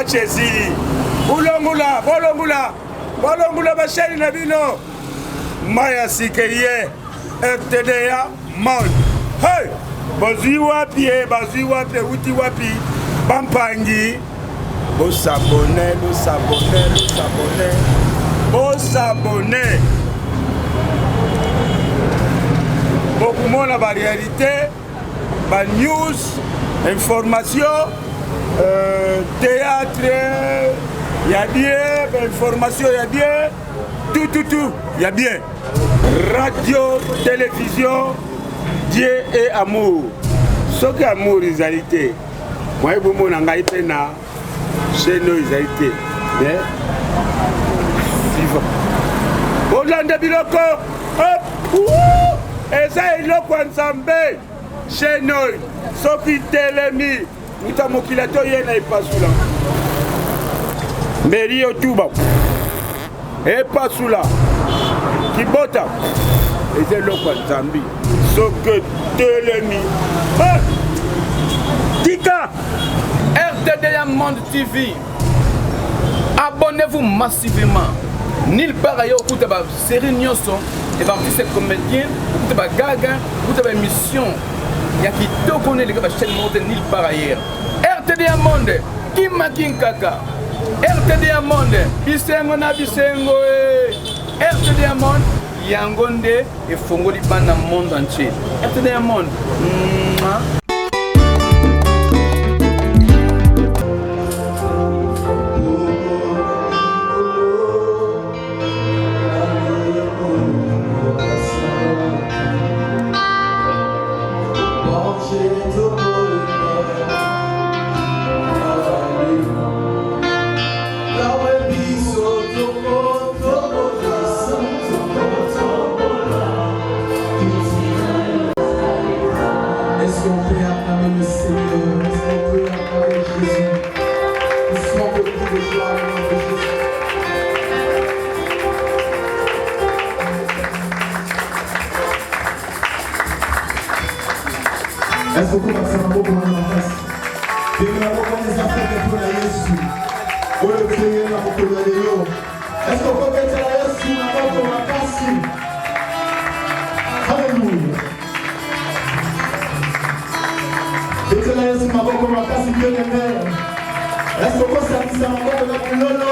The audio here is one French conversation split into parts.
match ezili bolongula basheni na bino maya sikeye RTDA Monde. Hey, bazwi wapi uti wapi bampangi bosabone bokumona ba réalité ba news information théâtre y'a bien information y'a bien tout y'a bien radio télévision Dieu et amour ce que amour réalité moi je vous montre na chez nos réalité mais Olanda biloko eza iloko nzambe chez nous soki telemi muta mokila to yena epasula mbeli yotuba epasula kibota eza iloko nzambe soki telemi tika RTDA Monde TV. Abonnez-vous massivement. Nulle part ailleurs, vous avez une série Nyoso, et artistes comédiens, vous avez gaga, vous avez une mission. Il y a qui te connaît les gars, chaîne monte nulle part ailleurs. RTDA Monde, Kimakin Kaka. RTDA Monde, Bisengo na Bisengo. RTDA Monde, Yangonde et Fongoli dans le monde entier. RTDA Monde. Est-ce que vous passez un beau moment en face? Et nous avons des affaires pour la Yesu. Pour le Seigneur, nous avons pour la Léo. Est-ce qu'on peut mettre la Yesu dans notre casse? Alléluia. Mettez la Yesu dans notre casse, bien aimé. Est-ce qu'on peut s'amuser encore de la milolo?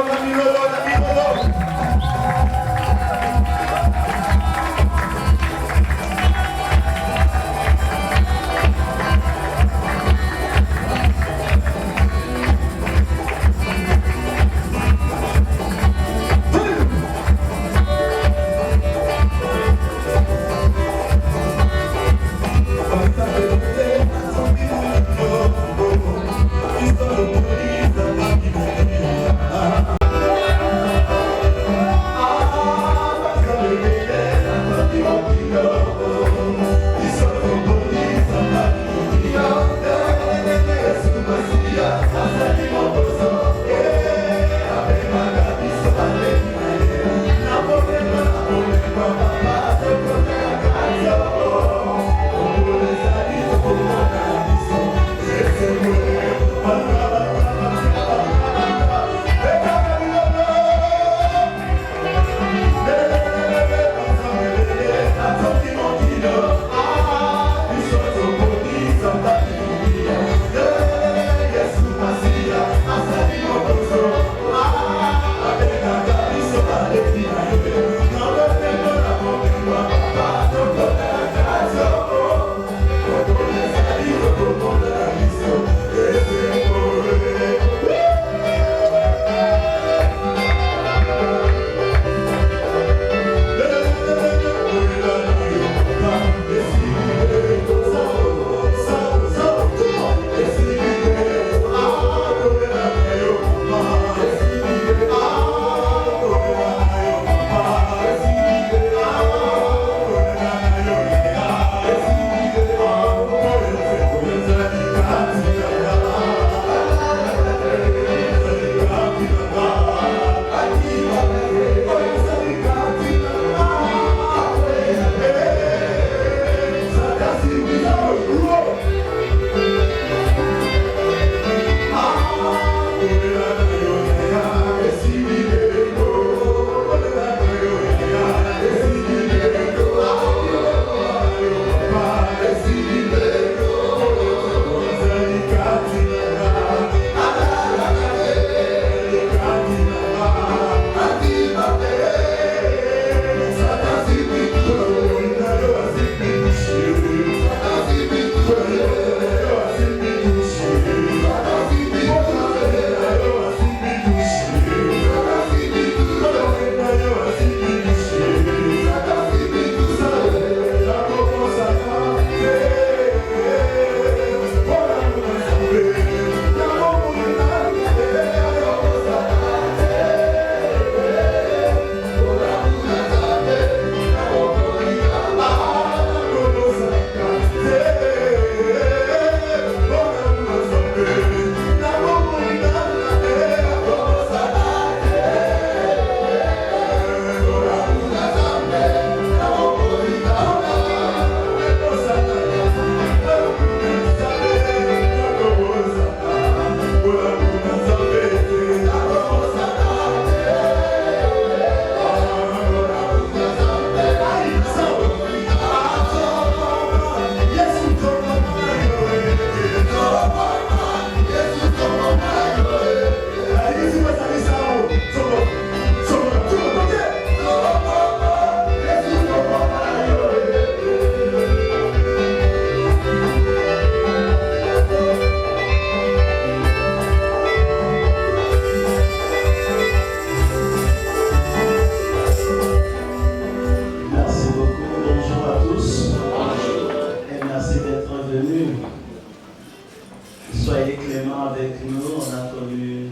soyez clément avec nous. On a connu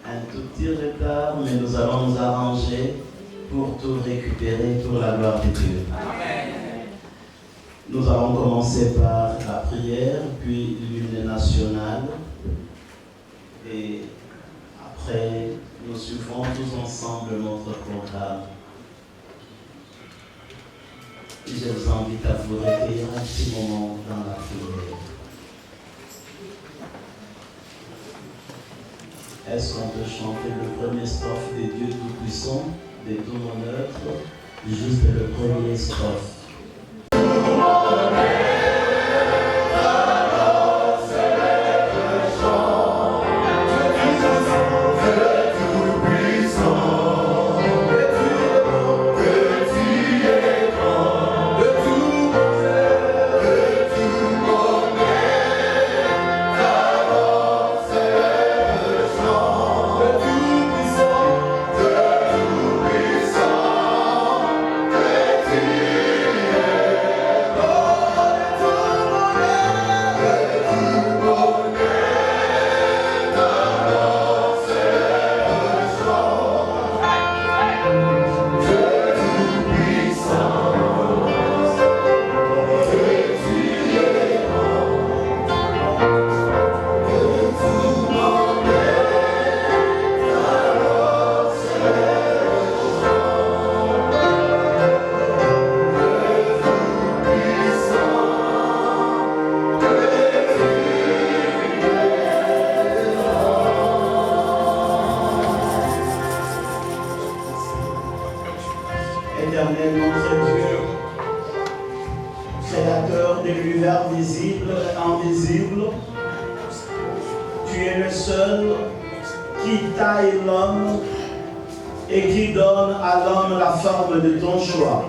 un tout petit retard, mais nous allons nous arranger pour tout récupérer pour la gloire de Dieu. Amen. Nous allons commencer par la prière, puis l'hymne national. Et après, nous suivrons tous ensemble notre programme. Je vous invite à vous recueillir un petit moment dans la prière. Est-ce qu'on peut chanter le premier strophe des dieux tout-puissants, de tout mon œuvre, juste le premier strophe? Éternel notre Dieu, créateur de l'univers visible et invisible, tu es le seul qui taille l'homme et qui donne à l'homme la forme de ton choix.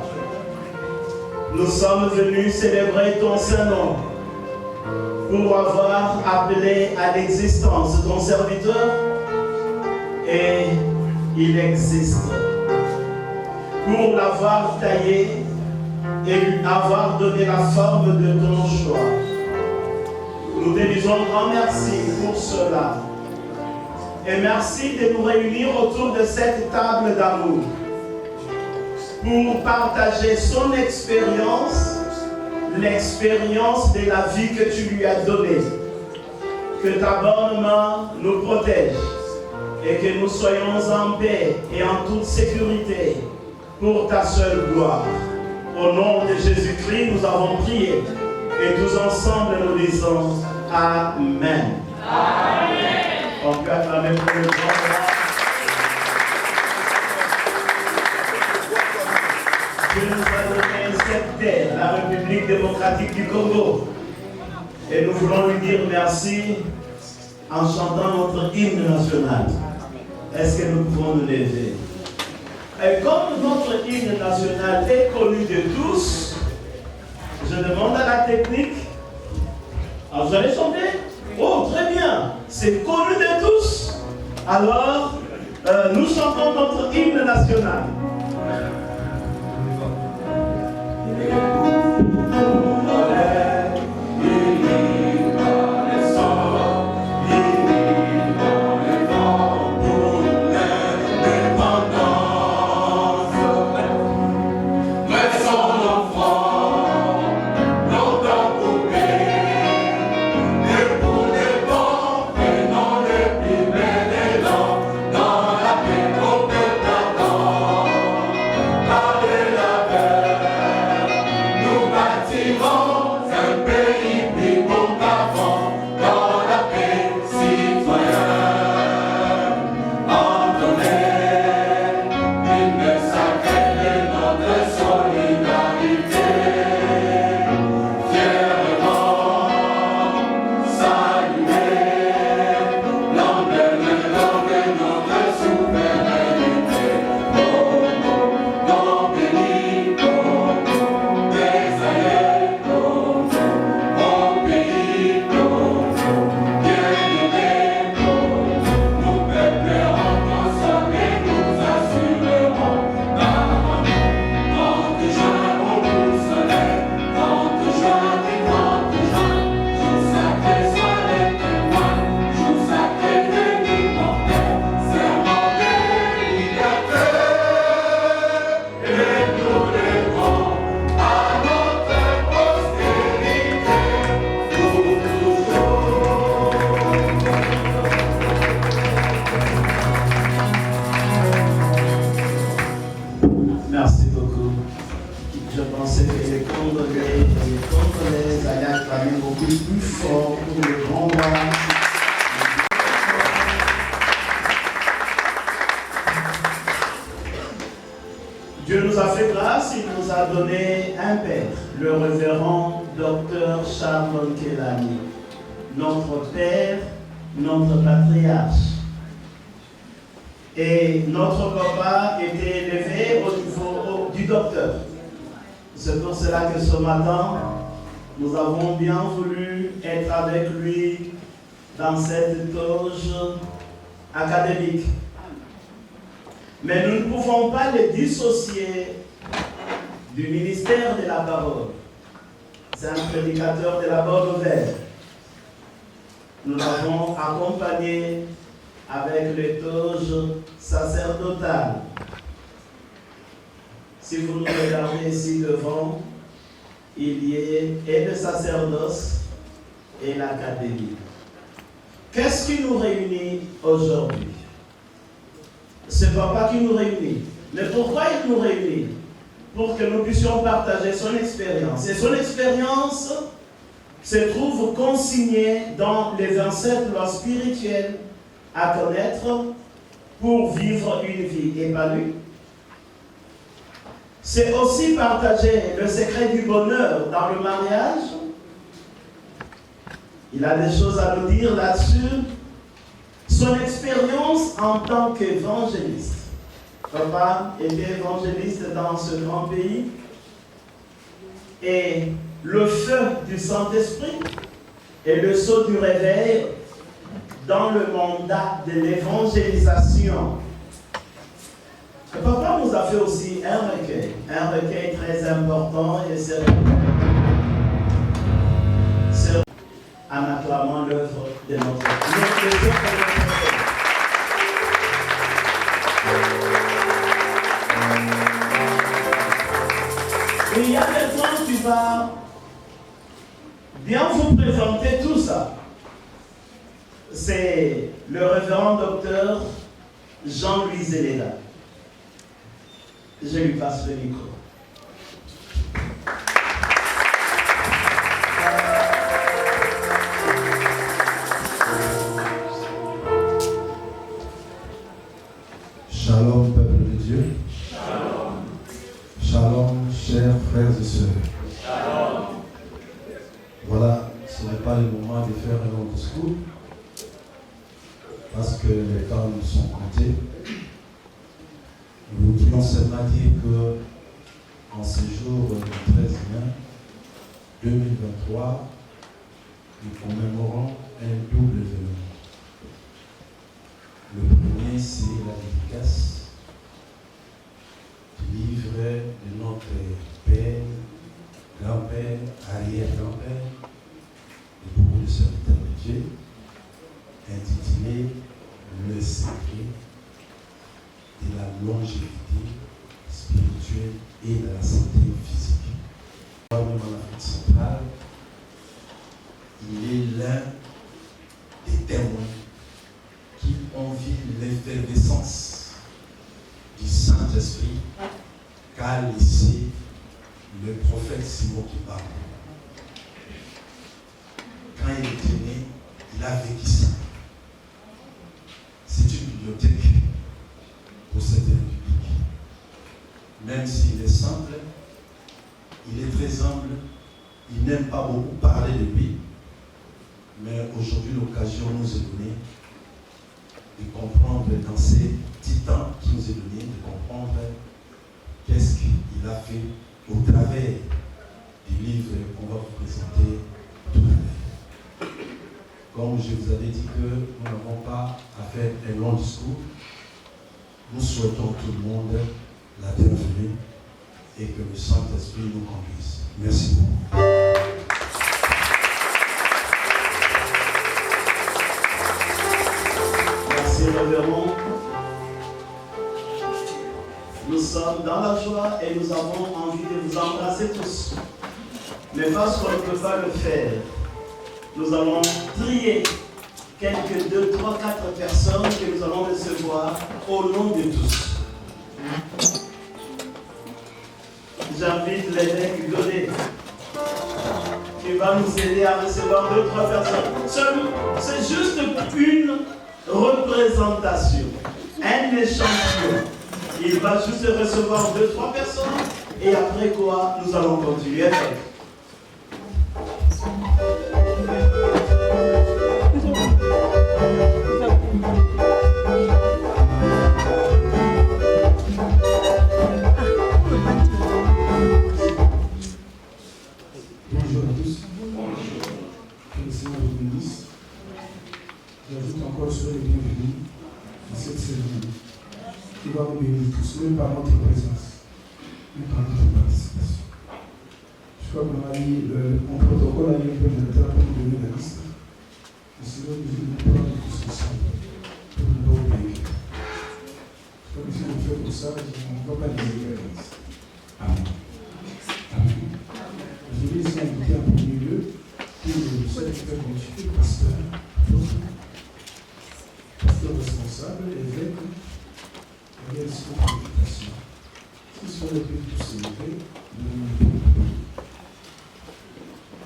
Nous sommes venus célébrer ton Saint-Nom pour avoir appelé à l'existence ton serviteur et il existe. Pour l'avoir taillé et lui avoir donné la forme de ton choix. Nous te disons grand merci pour cela. Et merci de nous réunir autour de cette table d'amour pour partager son expérience, l'expérience de la vie que tu lui as donnée. Que ta bonne main nous protège et que nous soyons en paix et en toute sécurité pour ta seule gloire. Au nom de Jésus-Christ, nous avons prié et tous ensemble nous disons Amen. Amen. On peut acclamer pour le grand. Dieu nous a donné cette terre, la République démocratique du Congo. Et nous voulons lui dire merci en chantant notre hymne national. Est-ce que nous pouvons nous lever? Et comme notre hymne national est connu de tous, je demande à la technique. Alors vous allez chanter? Oh, très bien. C'est connu de tous. Alors, nous chantons notre hymne national. Dieu nous a fait grâce, il nous a donné un père, le révérend Dr Charles Kelani, notre père, notre patriarche. Et notre papa était élevé au niveau du docteur. C'est pour cela que ce matin, nous avons bien voulu être avec lui dans cette toge académique. Mais nous ne pouvons pas les dissocier du ministère de la parole. C'est un prédicateur de la bonne nouvelle. Nous l'avons accompagné avec les toges sacerdotales. Si vous nous regardez ici devant, il y a le sacerdoce et l'académie. Qu'est-ce qui nous réunit aujourd'hui? C'est papa qui nous réunit. Mais pourquoi il nous réunit? Pour que nous puissions partager son expérience. Et son expérience se trouve consignée dans les 27 lois spirituelles à connaître pour vivre une vie épanouie. C'est aussi partager le secret du bonheur dans le mariage. Il a des choses à nous dire là-dessus. Son expérience en tant qu'évangéliste. Papa était évangéliste dans ce grand pays. Et le feu du Saint-Esprit et le sceau du réveil dans le mandat de l'évangélisation. Papa nous a fait aussi un recueil très important et c'est en acclamant l'œuvre de notre Dieu. Et il y a maintenant qui va bien vous présenter tout ça. C'est le révérend docteur Jean-Louis Zéléda. Je lui passe le micro. Shalom, peuple de Dieu. Shalom. Shalom, chers frères et sœurs. Shalom. Voilà, ce n'est pas le moment de faire un long discours, parce que les temps nous sont comptés. Nous voudrions seulement dire que en ce jour du 13 mai 2023, nous commémorons un double événement. Le premier, c'est la dédicace du livre de notre père, grand-père, arrière-grand-père, et beaucoup de serviteurs de Dieu, intitulé Le secret de la longévité spirituelle et de la santé physique. Même en Afrique centrale, il est l'un des témoins qui ont vu l'effervescence du Saint-Esprit qu'a laissé le prophète Simon qui parle. Quand il était né, il a vécu ça. C'est une bibliothèque pour cette république. Même s'il est simple, il est très humble, il n'aime pas beaucoup parler de lui, mais aujourd'hui l'occasion nous est donnée de comprendre dans ces petits temps qui nous est donné, de comprendre qu'est-ce qu'il a fait au travers du livre qu'on va vous présenter tout à l'heure. Comme je vous avais dit que nous n'avons pas à faire un long discours, nous souhaitons tout le monde la bienvenue et que le Saint-Esprit nous conduise. Merci beaucoup. Merci révérend. Nous sommes dans la joie et nous avons envie de vous embrasser tous. Mais parce qu'on ne peut pas le faire, nous allons trier quelques 2, 3, 4 personnes que nous allons recevoir au nom de tous. J'invite l'évêque Godet qui va nous aider à recevoir 2, 3 personnes. présentation, un échantillon. Il va juste recevoir 2-3 personnes et après quoi, nous allons continuer. Bonjour à tous. Que le Seigneur vous bénisse. J'ajoute encore sur les bienvenus à cette cérémonie qui va vous bénir tous, même par notre présence, même par notre participation. Je crois qu'on a mis mon protocole à un peu de temps pour nous donner la liste. Le Seigneur nous dit de prendre tous ensemble pour nous obéir. Je crois que si on fait comme ça, on ne va pas les égaler. Amen. Amen. Je vais ici inviter en premier lieu pour le secrétaire pontifical, pasteur responsable, évêque, et bien sûr, l'invitation. Si sur le pays tous s'élever,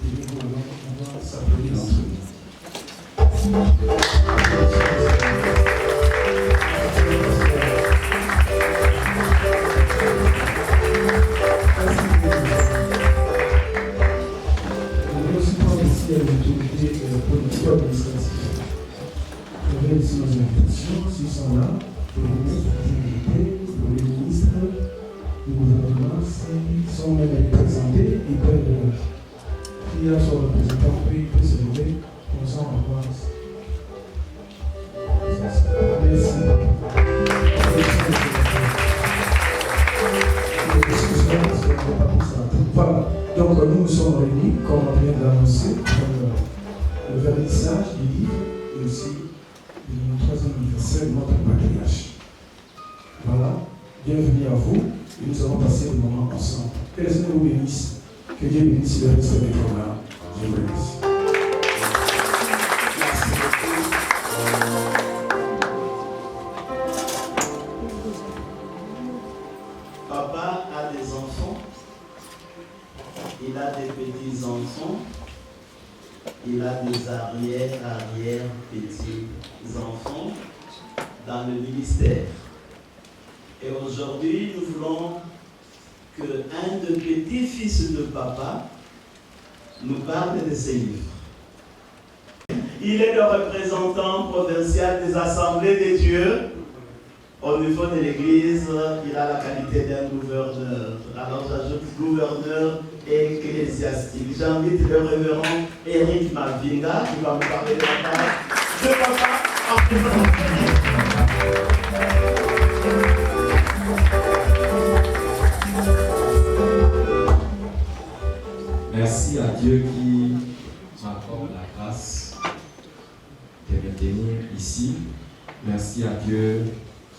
et bien voilà, on va s'appeler entre nous. Politique administrative. Je vais ici nos invitations, s'ils sont là, pour les activités, pour les ministres du gouvernement, s'ils sont même représentés, ils peuvent, s'il y a son représentant, il peut se lever, comme ça on va voir. Merci. Voilà, donc nous nous sommes réunis, comme on vient de l'annoncer, le vernissage du livre et aussi le 3e anniversaire de notre patriarche. Voilà, bienvenue à vous et nous allons passer le moment ensemble. Que le Seigneur vous bénisse, que Dieu bénisse le reste des programmes. Je vous remercie. Papa a des enfants, il a des petits-enfants. Il a des arrière-petits-enfants dans le ministère. Et aujourd'hui, nous voulons qu'un des petits-fils de papa nous parle de ses livres. Il est le représentant provincial des assemblées de Dieu. Au niveau de l'église, il a la qualité d'un gouverneur. Alors j'ajoute gouverneur ecclésiastique. J'invite le révérend Eric Mavinga qui va me parler de papa en Merci à Dieu qui m'accorde la grâce de me tenir ici. Merci à Dieu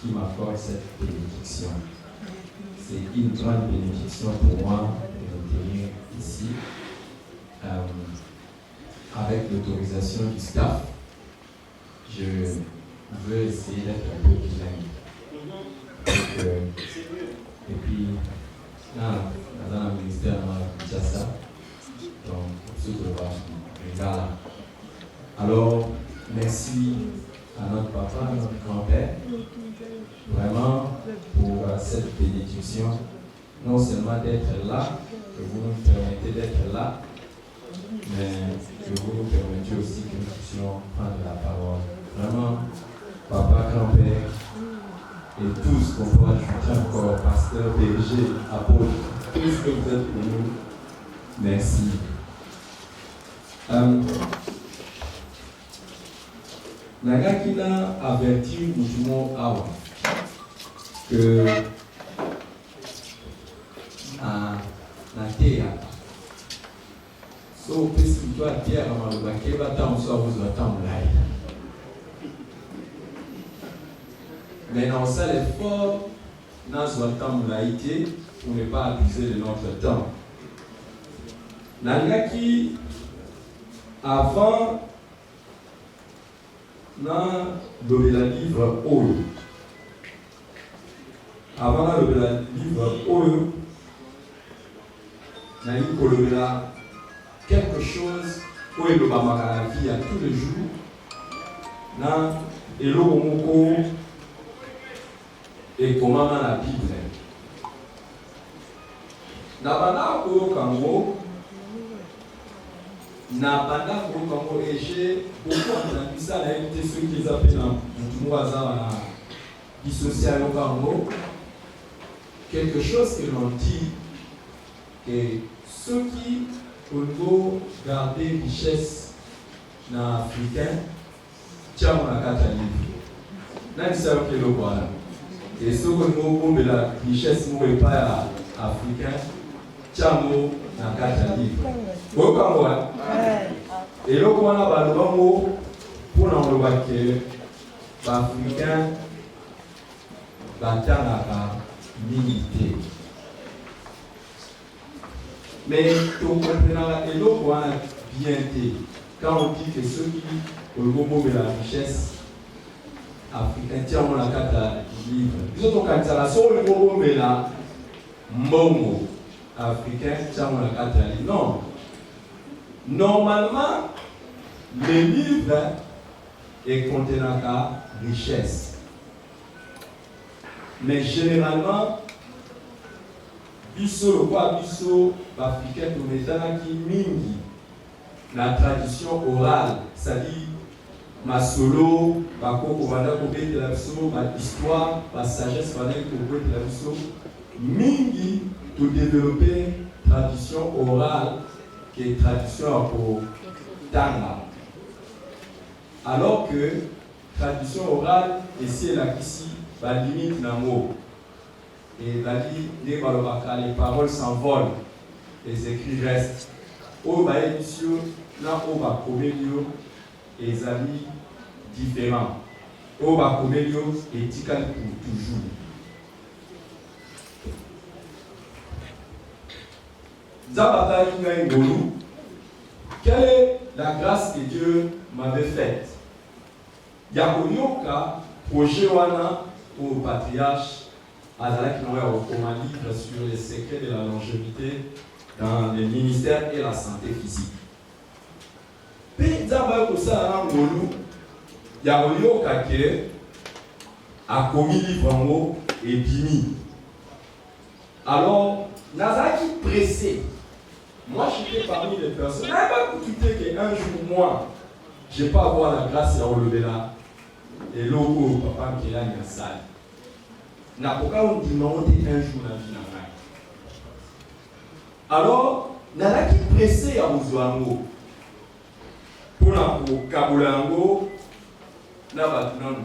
qui m'accorde cette bénédiction. C'est une grande bénédiction pour moi de me tenir ici. Avec l'autorisation du staff, je veux essayer d'être un peu bilingue. Et puis, dans le ministère de Kinshasa, donc, regarde. Alors, merci à notre papa, à notre grand-père, vraiment pour cette bénédiction, non seulement d'être là, que vous nous permettez d'être là, mais que vous nous permettez aussi que nous puissions prendre la parole. Vraiment, papa, grand-père, et tous qu'on peut ajouter encore, pasteur, berger, apôtre, tout ce que vous êtes pour nous, merci. Nagakina averti Moujumo Awa que na teya so pesi to atia kama lobake bata onso abuzo atamulai mais on sait l'effort dans ce temps-là pour ne pas abuser de notre temps. Nagaki avant dans le livre Oyo. Avant le livre Oyo, nous avons quelque chose où il y a la vie à tous les jours. na eloko moko ekomama na Bible. Na banda koyoka ngo et j'ai beaucoup entendu ça na évité ceux qui appellent un mot hasard na dissociation au Congo. Quelque chose que l'on dit que ceux qui veulent garder richesse na africain tiens on a 4 livres. N'a dit ça que le voilà. Et ceux qui veulent la richesse n'est pas africain tiens on a 4 livres. Au Congo. Et là on a balobango pour n'enlever que l'Africain batanga milité. Mais tu comprends que l'eau bien été. Quand on dit que ceux qui ont le mot de la richesse africaine, tiens, on a 4 livres. Ils ont quand ça la sur le mot de la momo africain, tiens, on a 4 livres. Non. Normalement, les livres contiennent la richesse. Mais généralement, biso le quoi biso africain tout metana qui mingi la tradition orale, c'est-à-dire ma solo, ma koko banda ko bete la biso, ma histoire, ma sagesse banda ko bete la biso, mingi to développer tradition orale qui est tradition pour tanga. Alors que tradition orale ici et là ici la limite d'un mot. Et la dit, les paroles s'envolent, les écrits restent. Au bas édition, là au bas comélio, et les amis différents. Au bas comélio, éthical pour toujours. Zabata Ngolou, quelle est la grâce que Dieu m'avait faite? Yakoyoka, projet wana au patriarche Azalak Noé au livre sur les secrets de la longévité dans le ministère et la santé physique. Puis Zabata Kosa Ngolou, Yakoyoka ke a commis livre en mots et bimi. Alors, Nazaki pressé. Moi, j'étais parmi les personnes. Je n'avais pas écouté qu'un jour, moi, je n'ai pas avoir la grâce à relever là. Et l'eau, papa, qui est là, il y a ça. N'a pas on dit non, un jour, la vie n'a pas. Alors, Nazaki pressé à Ouzouango. Pour la Kabulango, n'a pas de nom.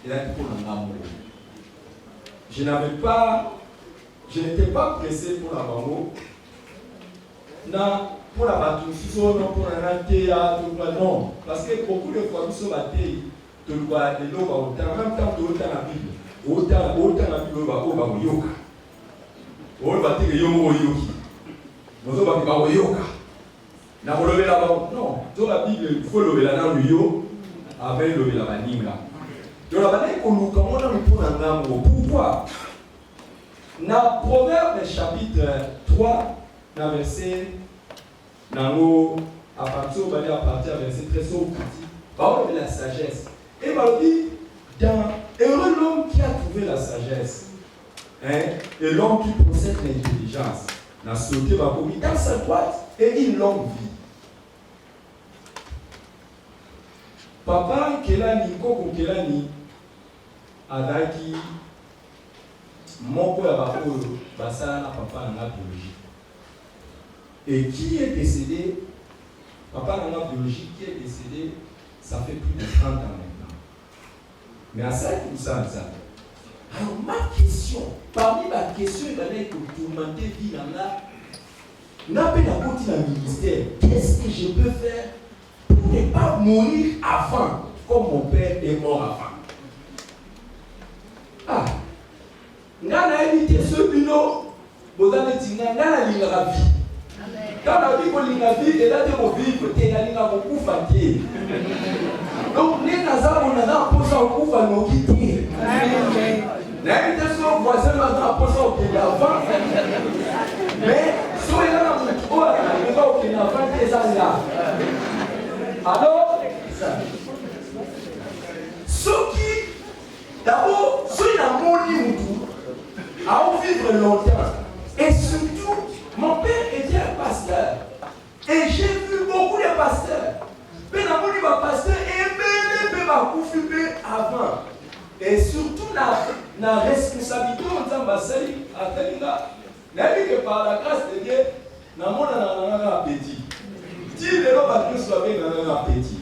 Et là, pour l'amour. Je n'étais pas pressé pour la bango. Non, pour la bâtisse, non, pour la théâtre, non. Parce que beaucoup de fois, nous sommes à terre, tu dois aller au temps, même temps, tu as la Bible. Autant la Bible, tu vas au yoga. On va dire yoga. Nous sommes à yoga. Na relevé là-bas. Non, dans la Bible, il faut lever la main du yo, avec lever la main. Donc la banane, comment on a mis pour un amour? Pourquoi? Dans Proverbe chapitre 3, dans verset, à partir du verset 13 au petit, parole de la sagesse. Et il dit, heureux l'homme qui a trouvé la sagesse, et l'homme qui possède l'intelligence, n'a sauté dans sa droite et une longue vie. Papa Kelani, Koko Kelani, Adaki, mon père a papa dans la biologie. Et qui est décédé, papa dans la biologie, qui est décédé, ça fait plus de 30 ans maintenant. Mais à ça, tout ça, alors ma question, parmi ma question, il fallait que tout le monde vit dans la, n'a pas d'apporter dans le ministère. Qu'est-ce que je peux faire pour ne pas mourir avant, comme mon père est mort avant? Ah! Ngana évité ce bino, vous avez dit ngana linga vie. Quand la vie pour linga vie, et là de vos vivre, et la linga beaucoup fatigué. Donc les nazars on a posé un coup à nos quitter. N'invitez son voisin maintenant posé au Kenya avant. Mais soyez là on va au Kenya avant des ans là. Alors longtemps. Et surtout, mon père était un pasteur. Et j'ai vu beaucoup de pasteurs. Mais dans mon livre, pasteur, avant. Et surtout, la responsabilité, on dit, que par la grâce de Dieu, dans mon appétit. Dis le nom de Dieu soit bien dans appétit.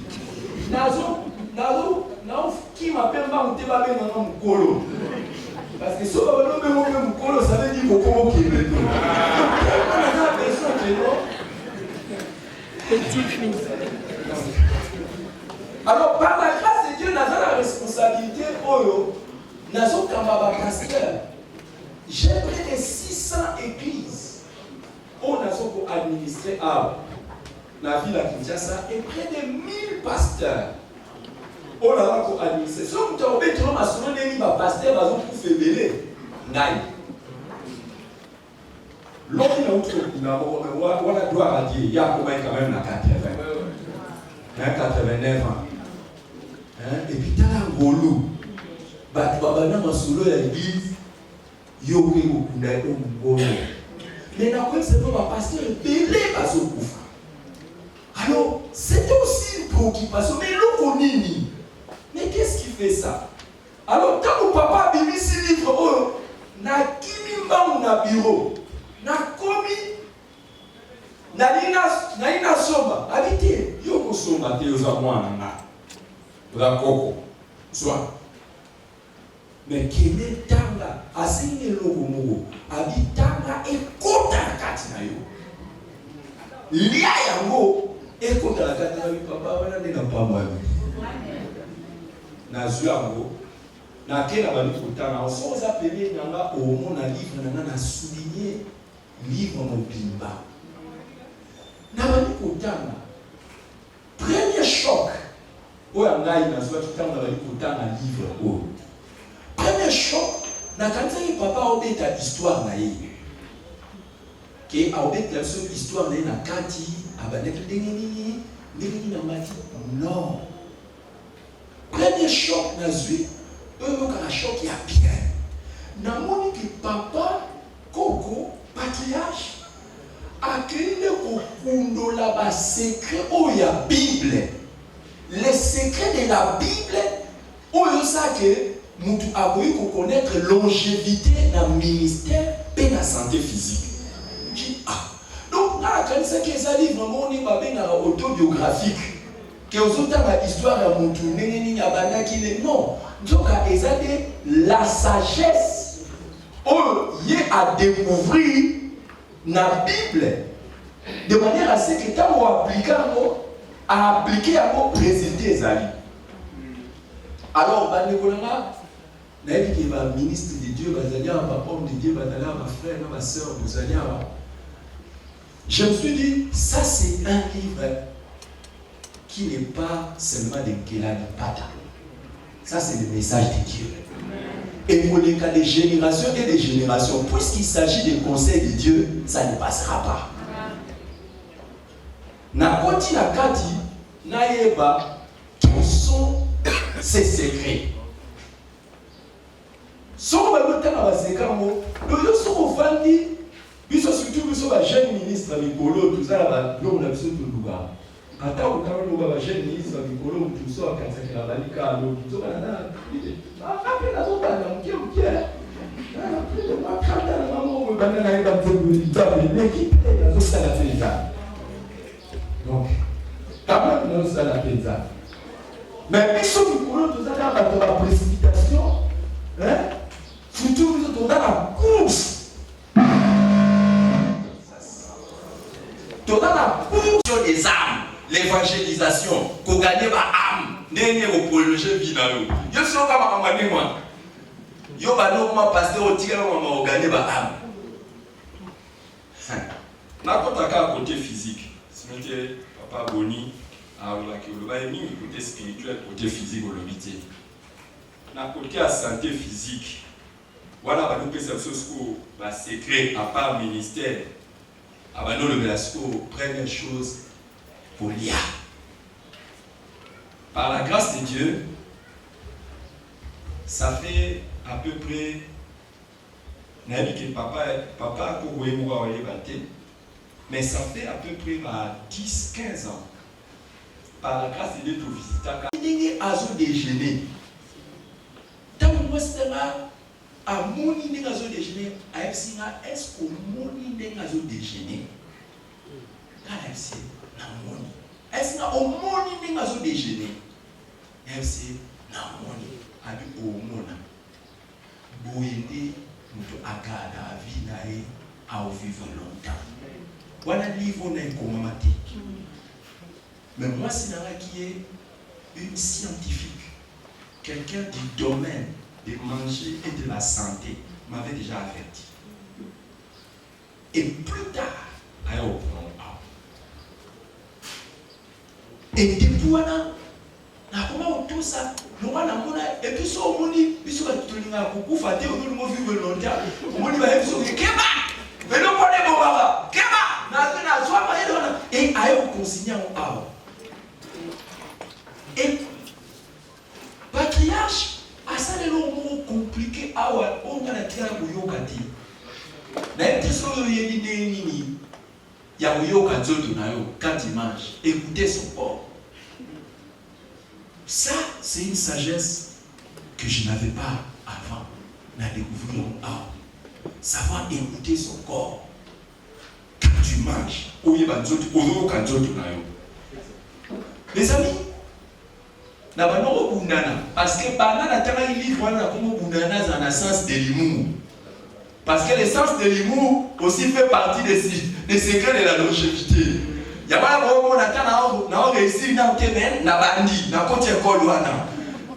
Qui m'appelle Maouté va bien dans mon colo. Parce que si on va bien dans mon colo, ça veut dire qu'on va bien. On a besoin de nous. Petit fils. Alors, par la grâce de Dieu, nous avons la responsabilité. Nous avons un pasteur. J'ai près de 600 églises. Nous avons administré à la ville à Kinshasa et près de 1000 pasteurs. Nous avons administré. Si vous avez un pasteur, vous avez fait l'autre, on a gloire à Dieu. Il y a quand même la 89 ans. Et puis, tu as un golou. Tu as un solo à l'église. Tu as un golou. Mais c'est un pasteur belé. Alors, c'était aussi une préoccupation. Mais l'autre, mais qu'est-ce qui fait ça? Alors, quand mon papa a mis ce livre, na kimi na bureau. Na komi na somba habité yoko somba te oza mwana nga oza koko soit mais kene tanga asengi eloko moko abitanga ekota na kati na yo lia yango ekota na kati na yo papa wana nde na pamba nazwi yango nake na bandi kotanga so oza pene nanga omona livre nanga na souligner livre mobimba. Nabani kotanga. Premier choc. Oyangai na zwa kitanga bali kotanga livre. Premier choc. Na kanzaki papa obeta histoire na ye. Ke obeta la seule histoire na ye na kati abandeki ndenge na mati. Non. Premier choc na zwi. Oyoka na choc ya bien. Na moni ki papa koko patriarche accueille le la secret ou la Bible. Les secrets de la Bible, où il y a que nous avons connaître longévité dans le ministère et dans la santé physique. Donc, là, quand c'est que ça livre, on est autobiographique. Que vous avez l'histoire de mon tourné, non. Donc, ils ont la sagesse. Il y a à découvrir dans la Bible de manière à ce que quand on applique à président Ezali. Alors, il y a un ministre de Dieu, un homme de Dieu, un frère, une soeur, je me suis dit, ça c'est un livre qui n'est pas seulement de Kelani Pata. Ça c'est le message de Dieu. Et pour les cas des générations et des générations, puisqu'il s'agit des conseils de Dieu, ça ne passera pas. Nakoti nakati, naeba, quels sont ses secrets? Son balota na baseka mo, doyo soko vandi, biso surtout biso ba jeune ministre mikolo, tout ça là, non na biso tout luga. Ata ukama no ba jeune ministre mikolo, tout ça kansa la balika, no tout ça na. Après la zone dans le pied, après le matin, la maman me banane avec un peu de temps, l'équipe est dans le salon à Péza. Donc, quand même, dans le salon à Péza. Mais ils sont du courant, tout ça, dans la précipitation, surtout, ils sont dans la course. Dans la course des âmes, l'évangélisation, qu'on gagne ma âme. N'est au prolonger vidéo. Yo suis comme un mamani moi. Yo ba no ma pasteur au tigre ma organiser ba âme. Na kotaka côté physique. Simete papa Boni a la ki le ba ni côté spirituel, côté physique au lobité. Na côté à santé physique. Voilà ba nous pesa sosko ba secret à part ministère. Aba no le belasco première chose pour l'IA. Par la grâce de Dieu, ça fait à peu près que papa a couru moi mais ça fait à peu près 10-15 ans. Par la grâce de Dieu, il est à déjeuner. Tant que moi, c'est là, à mon idée à déjeuner, est-ce que mon idée à déjeuner? Est-ce que mon idée à déjeuner? Est-ce que mon idée à la vie à vivre longtemps. Voilà le livre mais moi, c'est là qui est une scientifique, quelqu'un du domaine de manger et de la santé, m'avait déjà averti. Et plus tard, et depuis là, comment tout ça, et puis ça, on dit, il faut que tu aies beaucoup fâté, on dit, vivre longtemps, on dit, mais non, on est bon, et à eux, consigner en et patriarche, à ça, les mots compliqués, on a la terre où yokati. Il y a quand il mange, écoutez son corps. Ça, c'est une sagesse que je n'avais pas avant. On a découvert savoir écouter son corps. Quand tu manges, les amis, parce que banana il livre comme bunana dans le sens de l'humour. Parce que le sens de l'humour aussi fait partie des secrets de la longévité. Il y a pas de réussir dans le na bandi na côté école wana.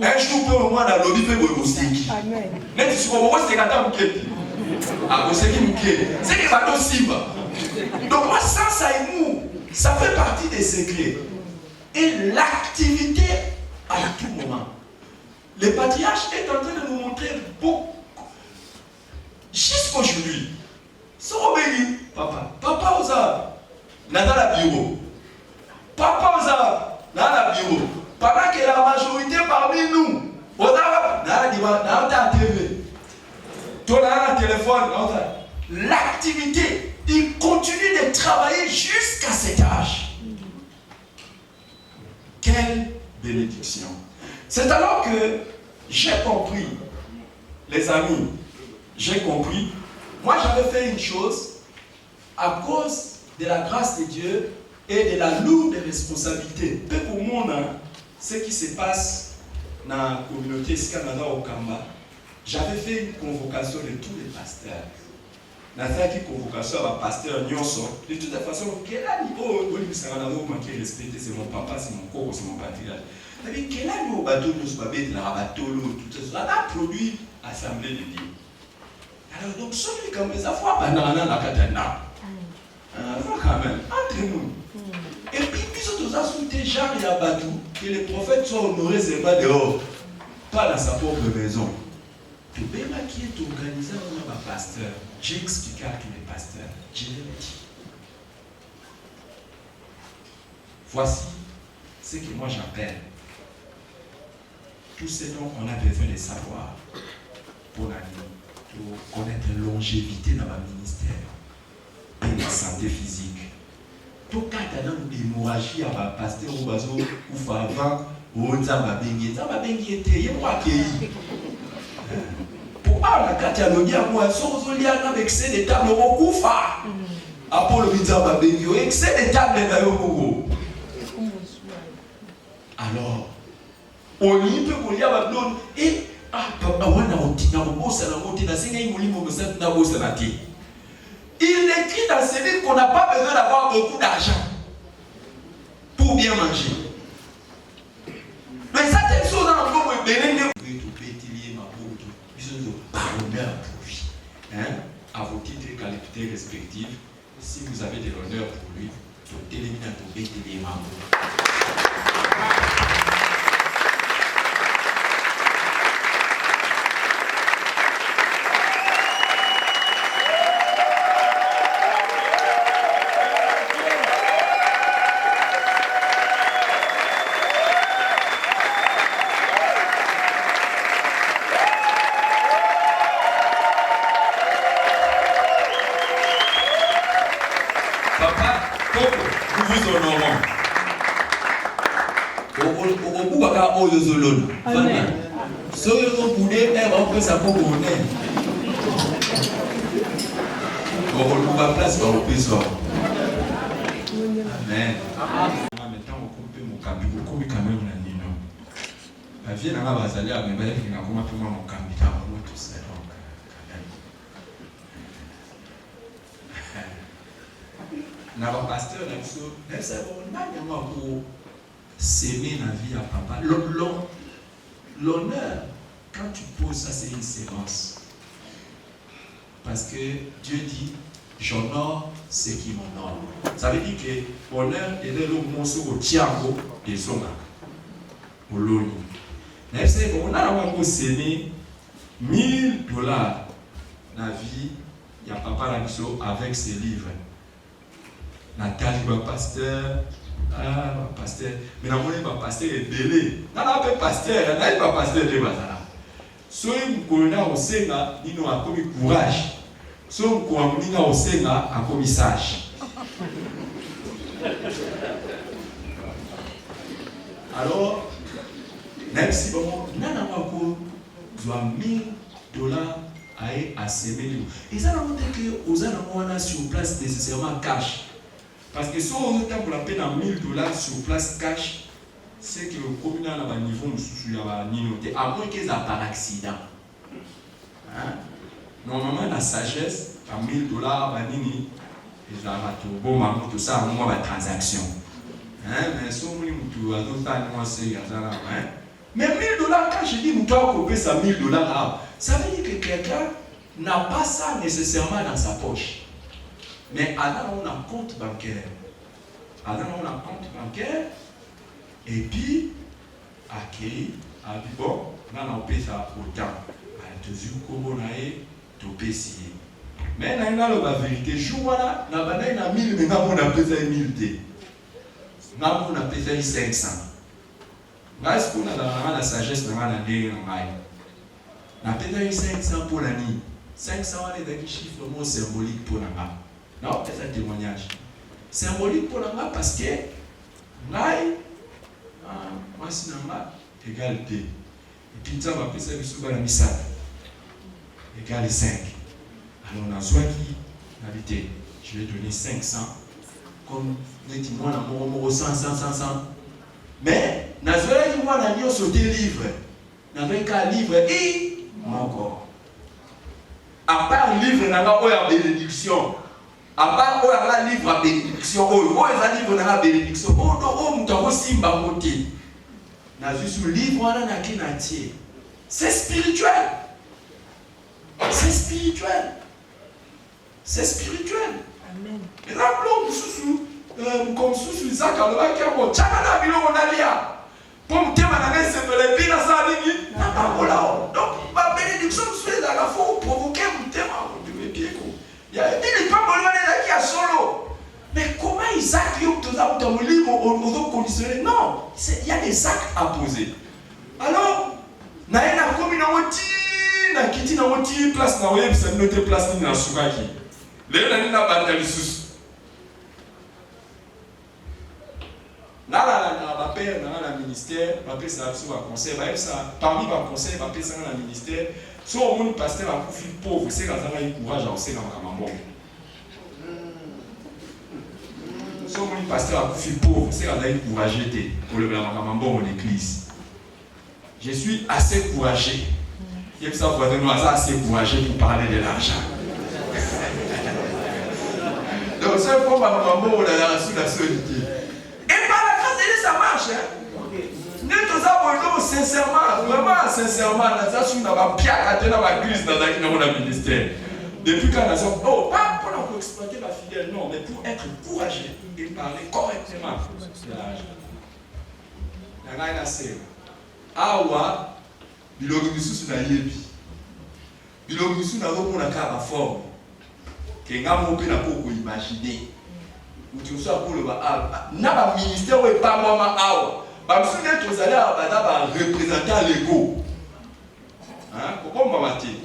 Un jour pour moi na lobby fait bosiki. Amen. Mais tu vois moi c'est kata muketi. Ah bosiki muketi. C'est que bateau simba. Donc moi sans ça humour, ça fait partie des secrets. Et l'activité à tout moment. Le patriarche est en train de nous montrer beaucoup. Jusqu'aujourd'hui, c'est obéi, papa osa, n'a dans la bureau. Papa osa, dans la bureau. Pendant que la majorité parmi nous, osa, n'a la TV. Toi, là, le téléphone, l'activité, il continue de travailler jusqu'à cet âge. Quelle bénédiction. C'est alors que j'ai compris, les amis, j'ai compris. Moi, j'avais fait une chose à cause de la grâce de Dieu et de la lourde responsabilité. Peu pour moi, ce qui se passe dans la communauté Canada au Kamba, j'avais fait une convocation de tous les pasteurs. J'ai fait une convocation à pasteur Nyonso. De toute façon, quel niveau respecté, c'est mon papa, c'est mon coco, c'est mon patriarche. Quel année au bateau nous sommes tout ça, a produit assemblée de Dieu. Alors donc celui comme ça fois banana la katana. Quand même entre nous. Et puis tous ça sont des gens il y a bateau que les prophètes sont honorés seulement dehors, pas dans sa propre maison. Le béma qui est organisé dans ma pasteur, j'ai expliqué à tous les pasteurs, je leur ai dit. Voici ce que moi j'appelle tout ce dont on a besoin de savoir pour connaître la longévité dans ma ministère et la santé physique. Tout cas, il y a une hémorragie à ma pasteur ou bazo ou favant ou nzambabengi. Nzambabengi était il y a moi qui pour pas la catalogie à moi sur Zoliana avec excès de table au Koufa. Apollo nzambabengi excès de table dans le Congo. Alors on y peut qu'on y a et il écrit dans ce livre qu'on n'a pas besoin d'avoir beaucoup d'argent pour bien manger. Mais certaines choses dans le monde, par honneur pour lui. À vos titres et qualités respectives, si vous avez de l'honneur pour lui, vous téléminez pour bétiller ma Zolona. Amen. Soyo no poulet, elle va prendre sa propre honneur. On va place par le péso. Amen. Maintenant, on coupe mon cambi, on coupe quand même la nino. La vie n'a pas basé à mes belles qui n'a pas pu mon cambi, car on tout ça donc. N'a pas pasteur, n'a pas ça, on n'a pas pour s'aimer la vie à papa. L'honneur, quand tu poses ça, c'est une séance. Parce que Dieu dit, j'honore ceux qui m'honorent. Ça veut dire que l'honneur est le morceau au tiago des hommes. Au loni. Mais c'est qu'on a vraiment s'aimer $1000 dans la vie, il y a papa la mission avec ses livres. Nathalie, le pasteur. Ah, pasteur. Mais la monnaie, le pasteur est belé. Non, non, pasteur, il n'y a pas pasteur de Bazara. Si vous connaissez au Sénat, nous avons commis courage. Si vous connaissez au Sénat, nous avons commis sage. Alors, même si nous avons $1000 à s'aimer. Et ça, nous avons sur place nécessairement cash. Parce que si on a pour la peine à $1000 sur place cash, c'est que le communal a un niveau de à moins qu'ils aient par accident. Hein? Normalement, la sagesse, à $1000, ils ont bon maman, tout ça, à moins de transaction. Mais si on a mais $1000, quand je dis que tu as coupé ça $1000, ça veut dire que quelqu'un n'a pas ça nécessairement dans sa poche. Mais alors on a un compte bancaire. Et puis, bon, on a payé ça autant. Mais on a la vérité. Je vois là, on a 1000, mais on a payé 1000. On a payé 500. Est-ce qu'on a la sagesse dans la année? On a payé 500 pour l'année. 500 est un chiffre symbolique pour l'année. Non, c'est un témoignage. Symbolique pour l'anglais parce que moi, c'est égalité. Et puis, ça va passer sur la mission. Égal 5. Alors, on a besoin qui habité. Je vais donner 500. Comme les témoins, on a 100. Mais, on a besoin qui moi, on a sauté livre. On a qu'un livre et encore. À part le livre, on a une bénédiction. À part un livre à bénédiction, un livre à bénédiction, c'est spirituel. C'est spirituel. C'est spirituel. Amen. Et là, comme sous Isaac, on a dit, on a pour me dire, donc, ma bénédiction, c'est la faut provoquer mon thème. Il y a des pas qui a solo. Mais comment Isaac y a dans le livre aux conditionnés? Non, il y a des actes à poser. Alors, il y a une communauté qui a place dans le c'est notre place dans le soukaki. Les gens qui ont battu le sous. Là, le ministère, ça conseil, parmi les conseils, ça le ministère. Si on a un pasteur à profil pauvre, c'est quand on a eu courage à aussi dans le camambon. Si on a un pasteur à profil pauvre, c'est quand on a eu courage pour le camambon en église. Je suis assez courageux. Il y a ça pour nous assez courageux pour parler de l'argent. Donc c'est un peu camambon sous la solitude. Et par la grâce de Dieu, ça marche. Nous sincèrement, vraiment sincèrement, nous avons bien dans la crise dans le ministère. Depuis qu'on a dit, oh, pas pour exploiter la fidèle, non, mais pour être courageux et parler correctement de l'argent. Il y a un assez. Awa, bilogisu na yebi. Bilogisu na ropo na kaba forme. Que ngamo pe na poko imaginer. Ou tu sois pour le na ba ministère ou pas moi awa. Parce que vous allez avoir un représentant légaux. Hein? Pourquoi on va mater?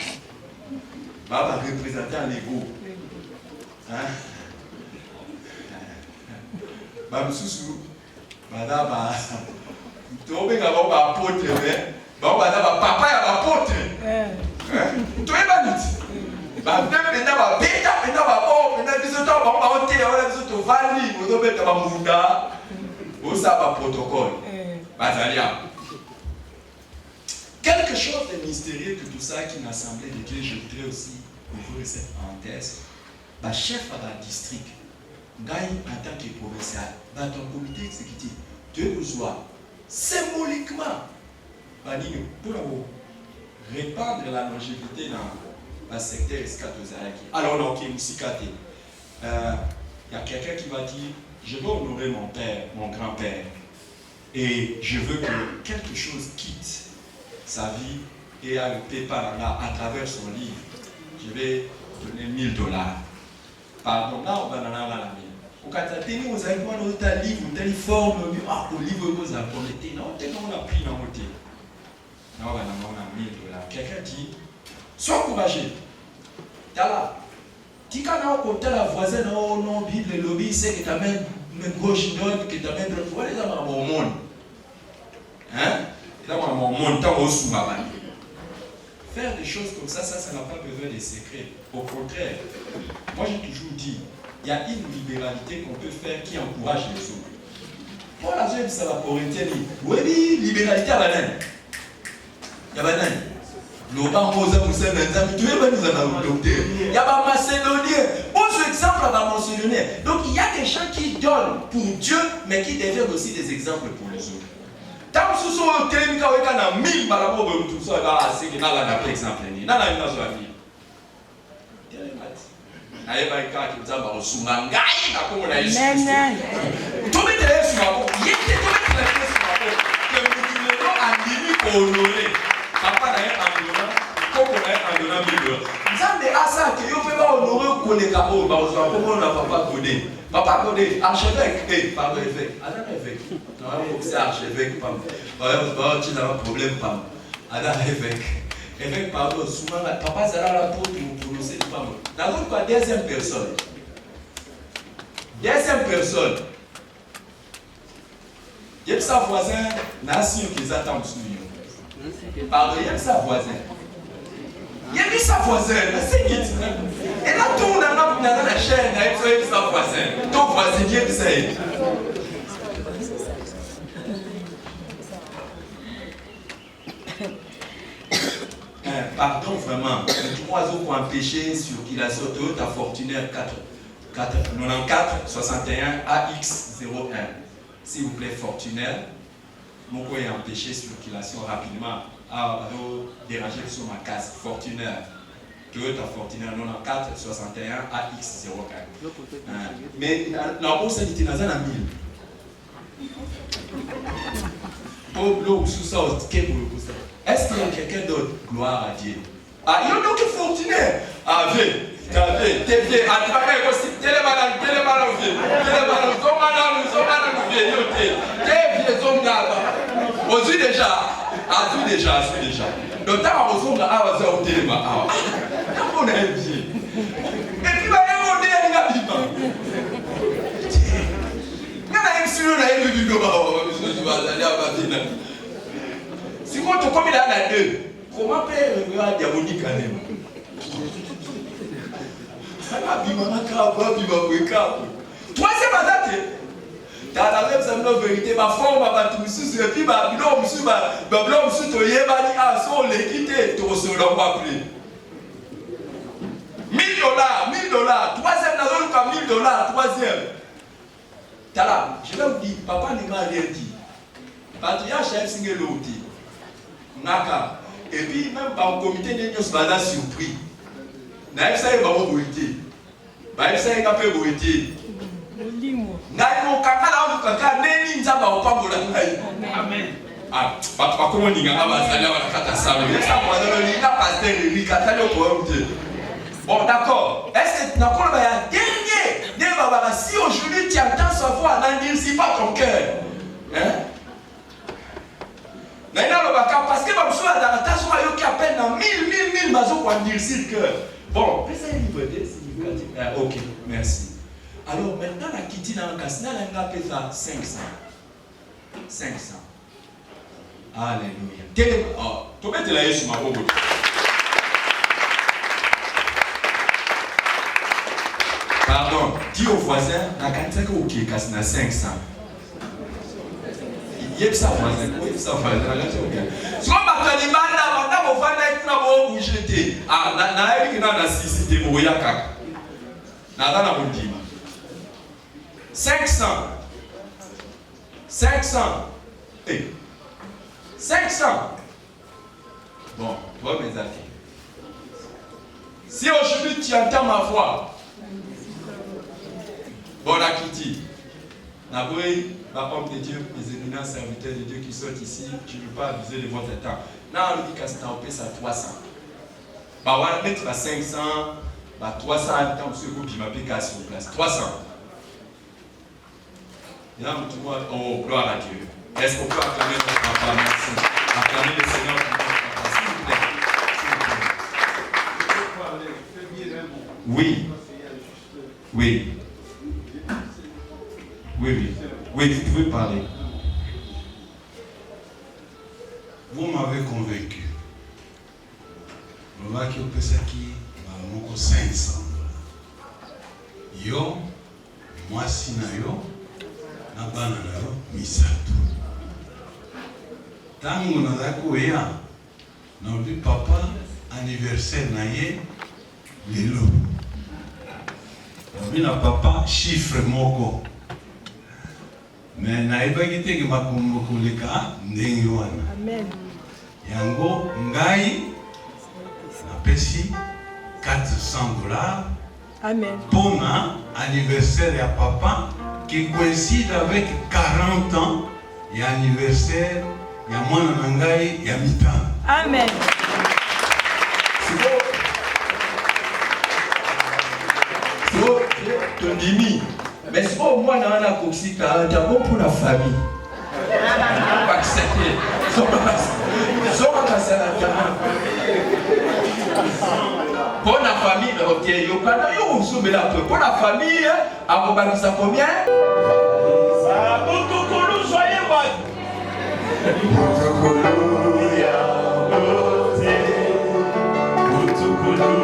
Un représentant légaux. Hein? Madame, apôtre, bon, papa et apôtre. Tu es banit. Quelque chose de mystérieux que tout ça qui l'Assemblée de Dieu, je voudrais aussi ouvrir cette parenthèse. Chef à la district, Gaï en tant que provincial, ton comité exécutif, Dieu vous soit symboliquement pour répandre la longévité dans le secteur Escatozaraki. Alors, non, il y a quelqu'un qui va dire, je veux honorer mon père, mon grand-père, et je veux que quelque chose quitte sa vie et à le PayPal là, à travers son livre. Je vais donner $1000. Pardon, là, on va dans la mine. Au Katapini, vous avez quoi dans ta livre, telle forme, au livre, vous avez prometté, non, tel qu'on a pris dans mon thé. Non, on va dans $1000. Quelqu'un dit, sois courageux. Tala. Tu as un côté la voisine, non, Bible, le lobby, c'est que tu as même gauche, droite, que tu as même droite. Voilà, les hommes au monde. Hein? Les hommes au monde, tant au sous faire des choses comme ça n'a pas besoin de secrets. Au contraire, moi j'ai toujours dit, il y a une libéralité qu'on peut faire qui encourage les autres. Moi, là, j'aime ça, la Corinthienne. Oui, libéralité à banane. Il y a banane. Il y a des Macédoniens. Bon, ce exemple à Macédonien. Donc, il y a des gens qui donnent pour Dieu, mais qui deviennent aussi des exemples pour les autres. Tant que ce soit au télémique, il y a 1000 malabos, tout ça, il y a un exemple. Il y a un exemple. Papa n'a un environnement, comme on a un environnement milieu. Nzambe asa que yo peut pas honorer koleka o ba ozo comme on a papa Godé. Papa Godé, archevêque, pardon évêque. Adam évêque. Non, c'est archevêque pam. Bah tu as un problème pam. Adam évêque. Évêque pardon, souvent papa zala la pour prononcer pam. Dans une quoi deuxième personne. Deuxième personne. Yep sa voisin n'a si qu'ils attendent sur lui. Pardon, il y a sa voisine. Il y a sa voisine, c'est qui? Et là, tout le monde a la chaîne, il y a sa voisine. Ton voisin, il y a ça. Pardon, vraiment. Les trois autres ont empêché circulation Toyota Fortuner 94 61 AX01. S'il vous plaît, Fortuner. Mon coin est empêché circulation rapidement à déranger sur ma casse. Fortuner, Toyota Fortuner 94 61 AX04. Mais la bourse est dans un 1000. Pour l'eau sous ça, est-ce qu'il y a quelqu'un d'autre? Gloire à Dieu. Ah, il y a donc Fortuner. Ah, TV, à travers aussi, télébalance, déjà. Donc, t'as un ressort de Awaza au téléma. On a un pied. Et puis, il va y avoir des gars. Il y a un sur la haine du Goba. Si moi, tu comme il a la deux, comment faire le gars diabolique à l'aime? Troisième attaque. Dans la même vérité, ma forme va tout et puis ma blôme sur ma blôme sur toi, yéba ni à son l'équité, tu recevras pas plus. $1000, troisième dans le cas $1000, troisième. Tala, je vais vous dire, papa ne m'a rien dit. Parce qu'il y a chef signé l'autre. Naka. Et puis même par le comité de nous sommes surpris. N'a ça y va vous goûter. Bah ça y va pas goûter. Amen. Ah, pas comment dire bon, d'accord. Est-ce que d'accord, dernier, si aujourd'hui tu entends sa voix, n'endurcis pas ton cœur. Hein? Parce que dans la tâche, qui appelle dans 1000 mazos pour endurcir le cœur. Bon, c'est livre 2, c'est livre 4. Ok, merci. Alors maintenant, la kitty dans le casse, elle a 500. Alléluia. Tu mets la sur ma bobo. Pardon, dis au voisin, na kanisa ko ki kasi na 500. Yep ça voisin, oui ça voisin. Si on va te demander avant de faire na bo bouger na ebi na 6 te bo ya kaka. Na na bondima. 500. 500. Bon, toi mes amis. Si aujourd'hui tu entends ma voix, bon la Kitty, n'avouez, ma homme de Dieu, les éminents serviteurs de Dieu qui sont ici, tu ne peux pas abuser de votre temps. Non, on dit qu'à ce temps, on paie ça 300. Bah voilà, mettre à 500, bah 300 habitants, monsieur, vous, puis ma paie qu'à sur place. 300. Et là, tout le monde, oh, gloire à Dieu. Est-ce qu'on peut acclamer notre papa? Merci. Acclamer le Seigneur pour notre papa, s'il vous plaît. Oui. Oui. Oui, vous pouvez parler. Vous m'avez convaincu. Le mec qui a fait ça qui m'a 500 $. Yo, moi si na yo, na bana na yo, misato. Tangu na dako ya, na ubi papa anniversaire na ye, lelo. Ubi na papa chiffre moko. Mais naibaki te ke makombo koleka ndenge wana. Amen. Yango ngai napesi 400 $. Amen. Pour anniversaire ya papa qui coïncide avec 40 ans et anniversaire ya mwana na ngai ya mitano. Amen. So, ton dimi. Mais si au moins on a coxi d'abord pour la famille. Pas accepter. Pour la famille, ok, yo kana yo usumbe la peu. Pour la famille, à vous bannir combien? Boutoukulu, soyez bon. Boutoukulu, ya beauté. Boutoukulu.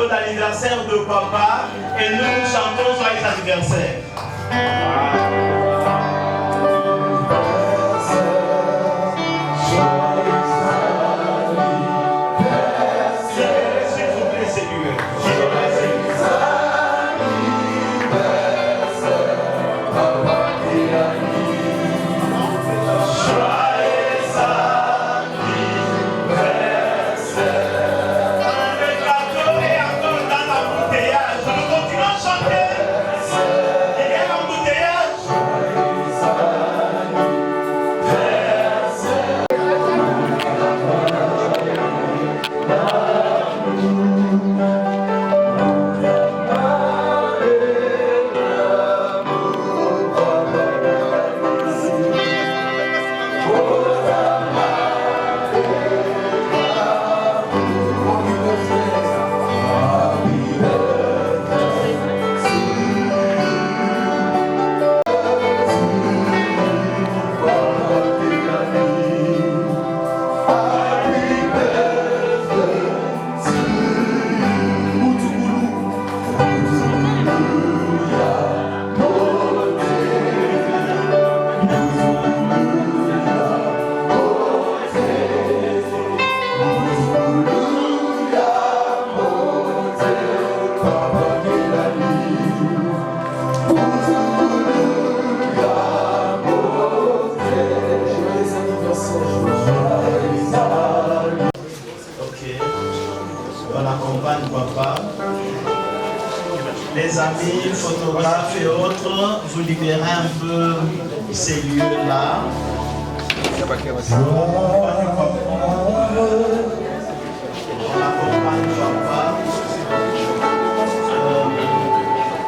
D'anniversaire de papa et nous chantons joyeux anniversaire. S'il vous plaît, Seigneur. Nous continuons à chanter. Il y a l'embouteillage. amis photographes et autres, vous libérez un peu ces lieux-là. On accompagne papa.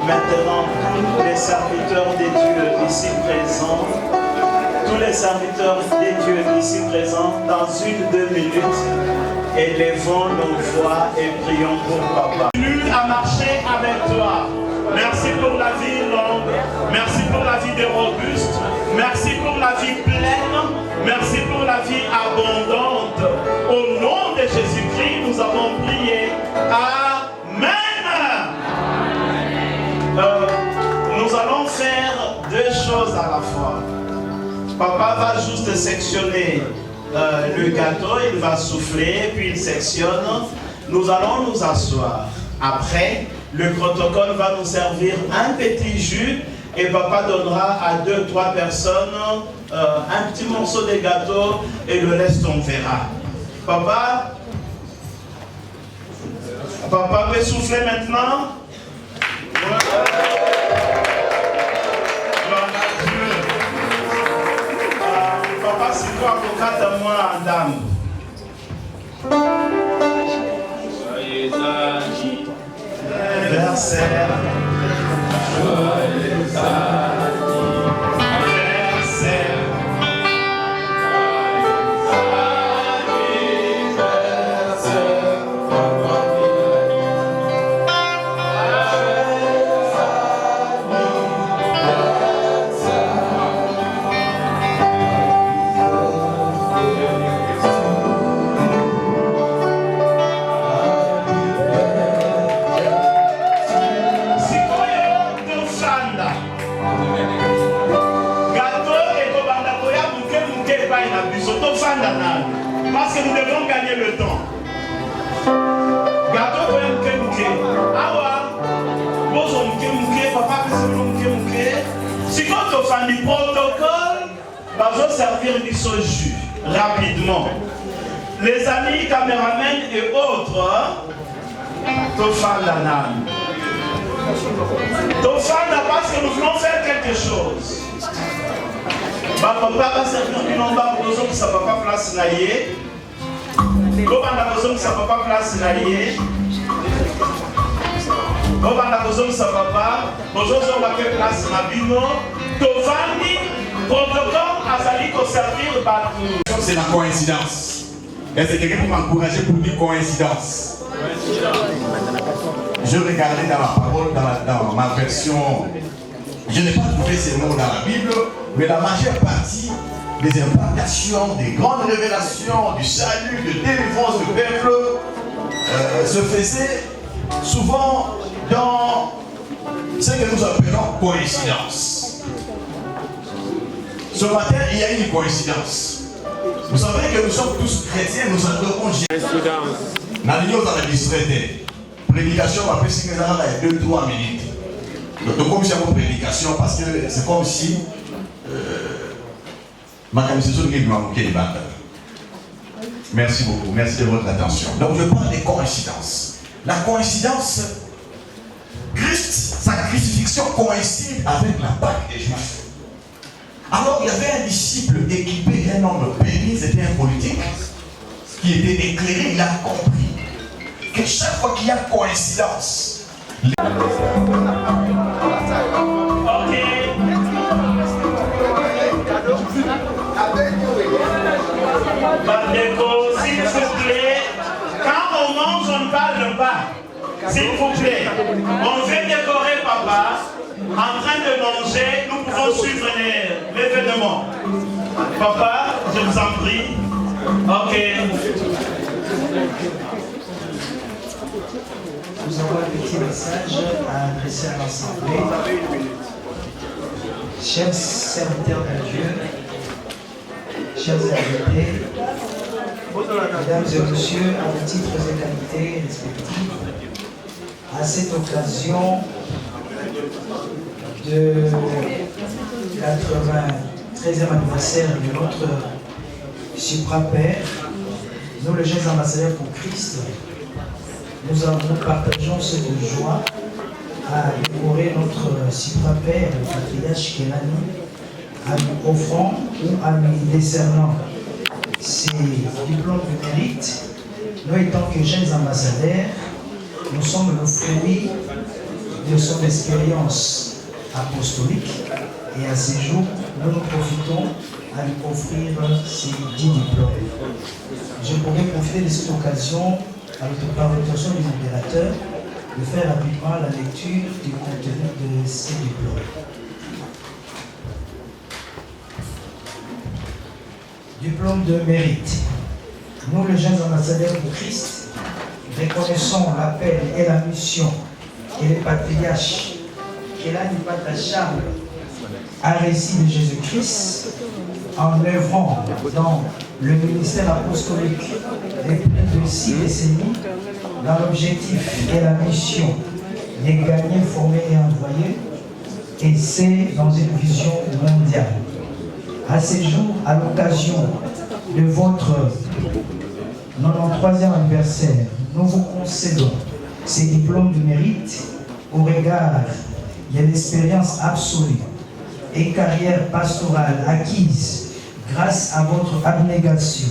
Maintenant, tous les serviteurs des dieux ici présents, tous les serviteurs des dieux ici présents, dans 1-2 minutes, élevons nos voix et prions pour papa. Continue à marcher avec toi. Merci pour la vie longue, merci pour la vie des robustes, merci pour la vie pleine, merci pour la vie abondante. Au nom de Jésus-Christ, nous avons prié. Amen. Nous allons faire 2 choses à la fois. Papa va juste sectionner le gâteau, il va souffler, puis il sectionne. Nous allons nous asseoir. Après, le protocole va nous servir un petit jus et papa donnera à 2-3 personnes un petit morceau de gâteau et le reste on verra. Papa peut souffler maintenant? Papa, c'est toi avocat de moi, dame. Joyeux anniversaire. Joyeux anniversaire. Parce que nous devons gagner le temps. Gâteau pour mouké. Awa, bozo mouké, papa mouké. Si quand on fait du protocole, va servir du jus rapidement. Les amis caméramens et autres, Tofanda parce que nous voulons faire quelque chose. Papa va servir du nom de besoin que ça va pas place naïe. Comment on a besoin que ça va pas place naïe. Comment on a besoin que ça va pas. Besoin que ça va faire place nabino. Tovani, protocole, azali ko servir batu. C'est la coïncidence. Est-ce que quelqu'un peut m'encourager pour dire coïncidence? Je regardais dans la parole, dans ma version. Je n'ai pas trouvé ces mots dans la Bible, mais la majeure partie des implantations, des grandes révélations, du salut, de délivrance du peuple se faisaient souvent dans ce que nous appelons coïncidence. Ce matin, il y a une coïncidence. Vous savez que nous sommes tous chrétiens, nous adorons Jésus. Nous avons distraité. Prédication, après ce que nous avons 2-3 minutes. Donc, comme c'est une prédication, parce que c'est comme si ma camisation de manquer les bandes. Merci beaucoup, merci de votre attention. Donc, je parle des coïncidences. La coïncidence, Christ, sa crucifixion coïncide avec la Pâque des Juifs. Alors, il y avait un disciple équipé, un homme béni, c'était un politique, qui était éclairé, il a compris que chaque fois qu'il y a coïncidence, Bandeko, s'il vous plaît, quand on mange, on ne parle pas. S'il vous plaît, on veut décorer papa. En train de manger, nous pouvons suivre l'événement. Papa, je vous en prie. Ok. Nous avons un petit message à adresser à l'Assemblée. Chers serviteurs de Dieu, chers invités, mesdames et messieurs, à vos titres et qualités respectifs, à cette occasion de 93e anniversaire de notre Supra-Père, nous les jeunes ambassadeurs pour Christ, nous partageons cette joie à décorer notre suprapère, le patriarche Kelani, en lui offrant ou en lui décernant ces diplômes de mérite. Nous, étant que jeunes ambassadeurs, nous sommes le fruit de son expérience apostolique et à ce jour, nous profitons à lui offrir ces 10 diplômes. Je pourrais profiter de cette occasion, par l'autorisation du modérateur, de faire rapidement la lecture du contenu de ces diplômes. Diplôme de mérite. Nous, les jeunes ambassadeurs de Christ, reconnaissons l'appel et la mission que les patriarches Kelani Patacham a reçu de Jésus-Christ en œuvrant dans le ministère apostolique depuis plus de 6 décennies dans l'objectif et la mission de gagner, former et envoyer, et c'est dans une vision mondiale. À ce jour, à l'occasion de votre 93e anniversaire, nous vous concédons ces diplômes de mérite au regard de l'expérience absolue et carrière pastorale acquise grâce à votre abnégation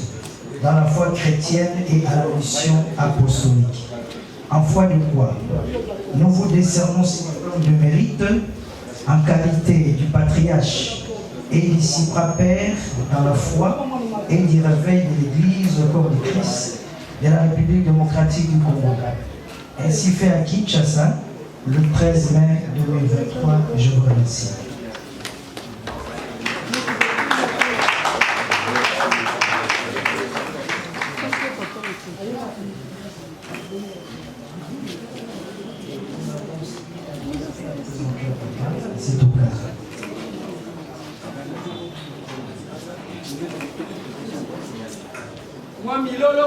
dans la foi chrétienne et à la mission apostolique. En foi de quoi, nous vous décernons ces diplômes de mérite en qualité du patriarche et du suprapère dans la foi et du réveil de l'Église au corps de Christ de la République démocratique du Congo. Ainsi fait à Kinshasa le 13 mai 2023. Je vous remercie. C'est tout cas. Moi Milolo.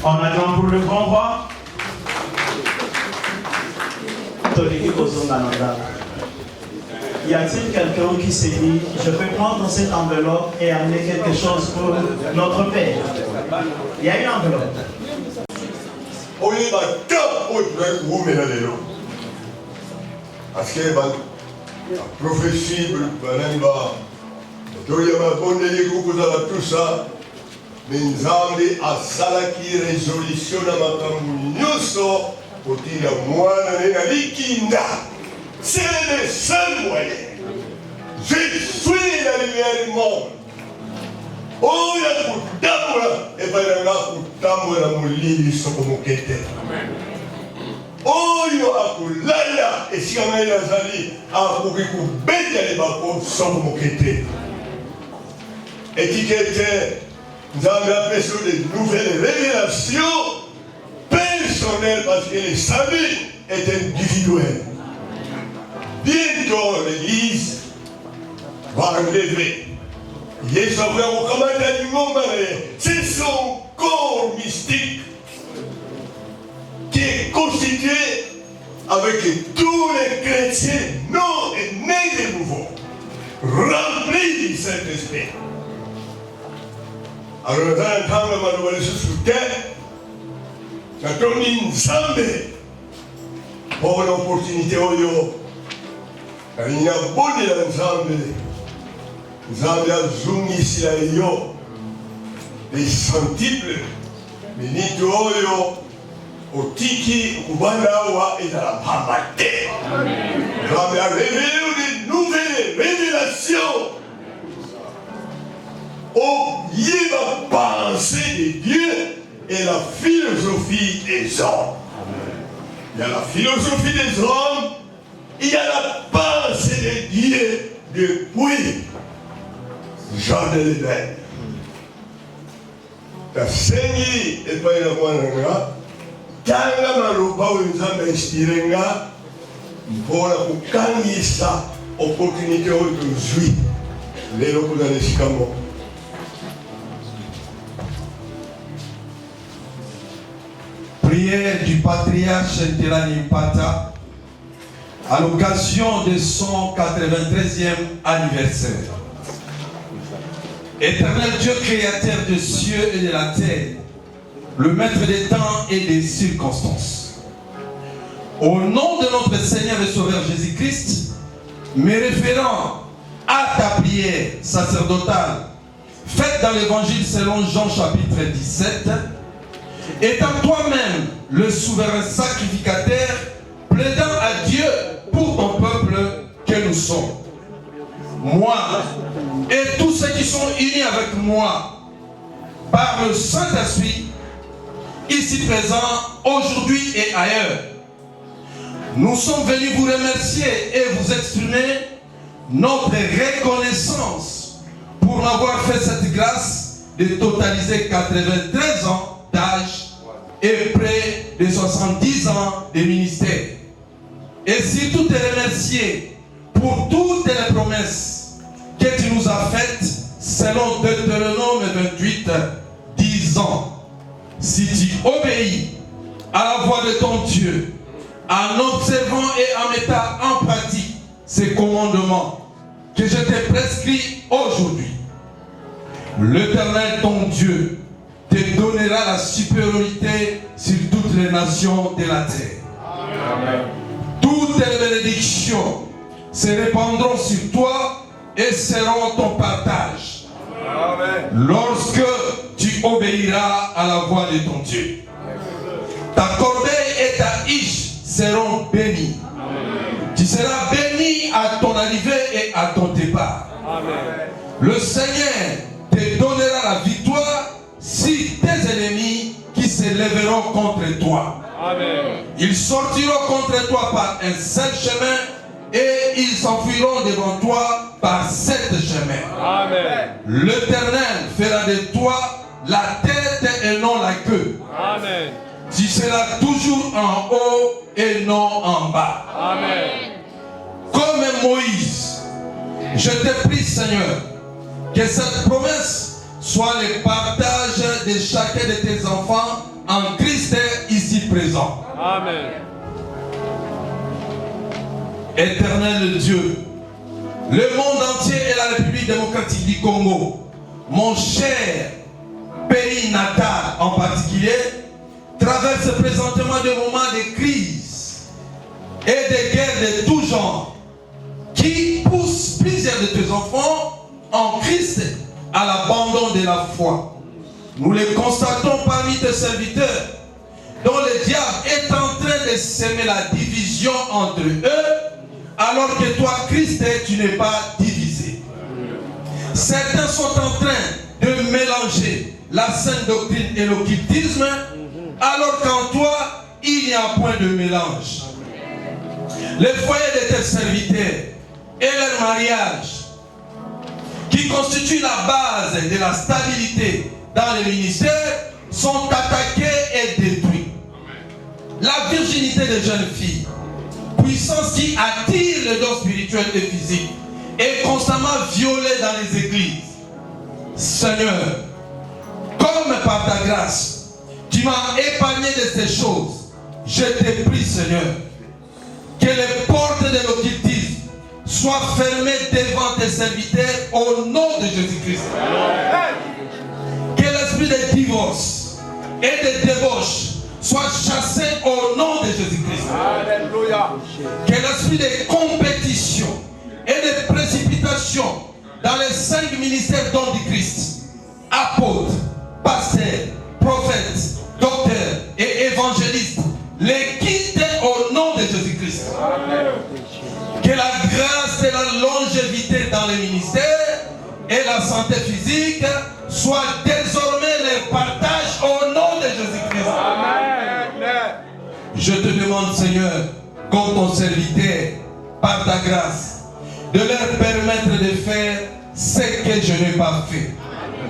On attend pour le grand roi. Y a-t-il quelqu'un qui s'est dit, je peux prendre cette enveloppe et amener quelque chose pour notre Père? Il y a une enveloppe. Nzambe asalaki résolution na makambo nyonso kotinda mwana ne na likinda. C'est le seul moyen. Je suis la lumière du monde. Oya kutambola epainanga kutambola molili soko mokete. Oyo akulala esika ngai nazali akoki kubeta libako soko mokete. Étiquette. Nous avons besoin de nouvelles révélations personnelles parce que le salut est individuel. Bientôt l'Église va enlever. C'est son corps mystique qui est constitué avec tous les chrétiens non et nés de nouveau, remplis du Saint-Esprit. Alors nous allons entendre ma nouvelle sous terre. Natoni Nzambe pour l'opportunité oyo. Il y a bonne la Nzambe. Nzambe a zungisi la yo. Les centiples. Minito oyo. Otiki kubanda wa ezala pambate. Nzambe a révélé de nouvelles révélations. Au libre pensée de Dieu et la philosophie des hommes. Il y a la philosophie des hommes, il y a la pensée de Dieu depuis Jean de l'Éden. La Seigneur est pas une bonne tanga malupa Nzambe inspirenga mpona kukangisa opportunité oyo tozwi lelo kozala esika moko. prière du patriarche Ntelani Mpata à l'occasion de son 93e anniversaire. Éternel Dieu créateur des cieux et de la terre, le maître des temps et des circonstances, au nom de notre Seigneur et Sauveur Jésus-Christ, me référant à ta prière sacerdotale faite dans l'évangile selon Jean chapitre 17, étant toi-même le souverain sacrificateur, plaidant à Dieu pour ton peuple que nous sommes. Moi et tous ceux qui sont unis avec moi par le Saint-Esprit, ici présents, aujourd'hui et ailleurs, nous sommes venus vous remercier et vous exprimer notre reconnaissance pour m'avoir fait cette grâce de totaliser 93 ans d'âge et près de 70 ans de ministère. Et surtout te remercier pour toutes les promesses que tu nous as faites selon Deutéronome 28, 10 ans. Si tu obéis à la voix de ton Dieu, en observant et en mettant en pratique ces commandements que je t'ai prescrits aujourd'hui, l'Éternel ton Dieu te donnera la supériorité sur toutes les nations de la terre. Amen. Toutes les bénédictions se répandront sur toi et seront ton partage. Amen. Lorsque tu obéiras à la voix de ton Dieu. Ta corbeille et ta hiche seront bénies. Amen. Tu seras béni à ton arrivée et à ton départ. Amen. Le Seigneur te donnera la victoire sur tes ennemis qui se lèveront contre toi. Amen. Ils sortiront contre toi par un seul chemin et ils s'enfuiront devant toi par 7 chemins. Amen. L'Éternel fera de toi la tête et non la queue. Amen. Tu seras toujours en haut et non en bas. Amen. Comme Moïse, je te prie, Seigneur, que cette promesse soit le partage de chacun de tes enfants en Christ ici présent. Amen. Éternel Dieu, le monde entier et la République démocratique du Congo, mon cher pays natal en particulier, traverse présentement des moments de crise et de guerres de tout genre qui poussent plusieurs de tes enfants en Christ à l'abandon de la foi. Nous les constatons parmi tes serviteurs dont le diable est en train de semer la division entre eux alors que toi, Christ, tu n'es pas divisé. Certains sont en train de mélanger la sainte doctrine et l'occultisme alors qu'en toi, il n'y a point de mélange. Les foyers de tes serviteurs et leur mariage qui constituent la base de la stabilité dans les ministères sont attaqués et détruits. La virginité des jeunes filles, puissance qui attire les dons spirituels et physiques, est constamment violée dans les églises. Seigneur, comme par ta grâce, tu m'as épargné de ces choses, je te prie, Seigneur, que les portes de l'occultisme soient fermées devant tes serviteurs au nom de Jésus-Christ. Que l'esprit de divorce et de débauche soit chassé au nom de Jésus-Christ. Alléluia. Que l'esprit de compétition et de précipitation dans les 5 ministères dont du Christ, apôtres, pasteurs, prophètes, docteurs et évangélistes, les quitte au nom de Jésus-Christ. Que la grâce et la longévité dans les ministères et la santé physique soient désormais les partages au nom de Jésus-Christ. Amen. Je te demande, Seigneur, comme ton serviteur, par ta grâce, de leur permettre de faire ce que je n'ai pas fait.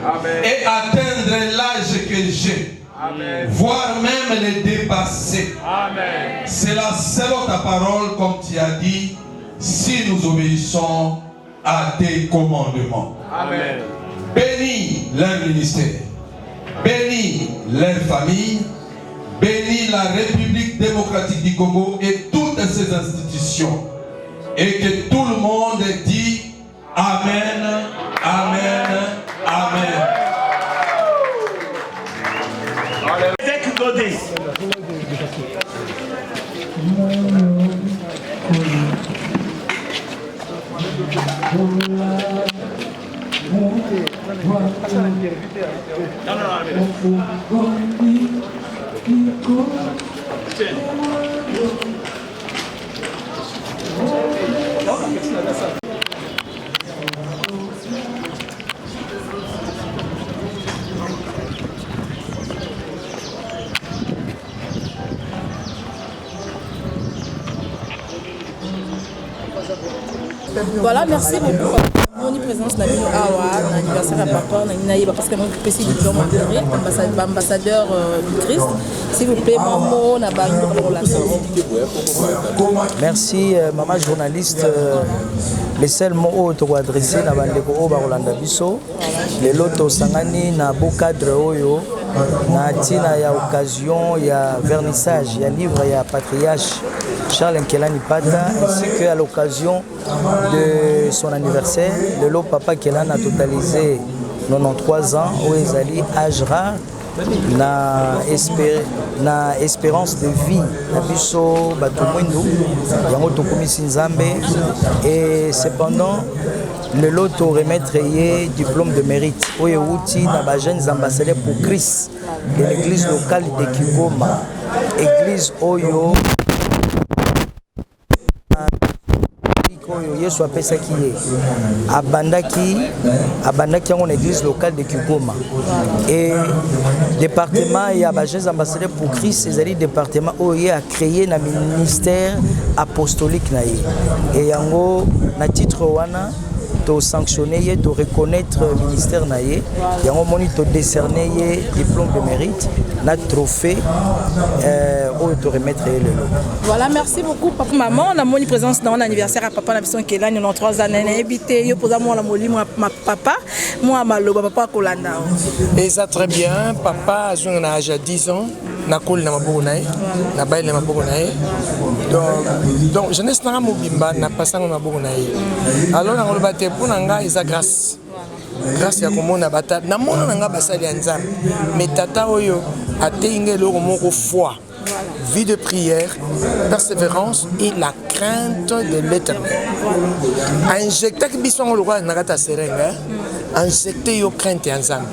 Amen. Et atteindre l'âge que j'ai. Amen. Voire même les dépasser. Amen. C'est là selon ta parole, comme tu as dit, si nous obéissons à tes commandements. Amen. Bénis leur ministère, bénis leur famille, bénis la République démocratique du Congo et toutes ses institutions. Et que tout le monde dit Amen, Amen, Amen. Évêque Godet. Voilà, merci beaucoup. Mon présence na bino awa na anniversaire ya papa na ninaïba parce que mon petit diplôme ambassadeur du Christ. S'il vous plaît, maman na ba Merci maman journaliste. Le seul mot to adresser na bandeko o ba Rolanda biso. Le loto sangani na beau cadre oyo na tina ya occasion ya vernissage ya livre ya patriarche Charles Nkelani Pata, ainsi qu'à l'occasion de son anniversaire, le lot papa Kelani a totalisé 93 ans, où ils allaient âge rare, na espérance de vie, na biso batumwindu, yango tokomisi nzambe, et cependant, le lot to remettre diplôme de mérite, où il y a des jeunes ambassadeurs pour Christ, de l'église locale de Kigoma, église Oyo. Yesu apesaki ye abandaki yango na église locale de Kigoma et département ya ba jeunes ambassadeurs pour Christ ezali département oyo a créé na ministère apostolique na ye et yango na titre wana to sanctionner ye to reconnaître ministère na ye yango moni to décerner ye diplôme de mérite na trophée oyo to remettre ye lelo. Voilà, merci beaucoup papa maman on a moni présence dans l'anniversaire à papa na biso Kelani 93 ans na habité yo poza moi la molimo ma papa moi maloba papa kolanda. Et ça très bien papa azonga na âge 10 ans na kol na maboko na ye na baile na maboko na ye donc jeunesse na mobimba na pasanga na maboko na ye alors na ngoloba te pour nga eza grâce grâce ya komona bata na mona na nga basali ya nzambe mais tata oyo ateinga eloko moko foi vie de prière, persévérance et la crainte de l'éternel. Injecter que bisou le roi n'a pas serenga. Injecter yo crainte en zam.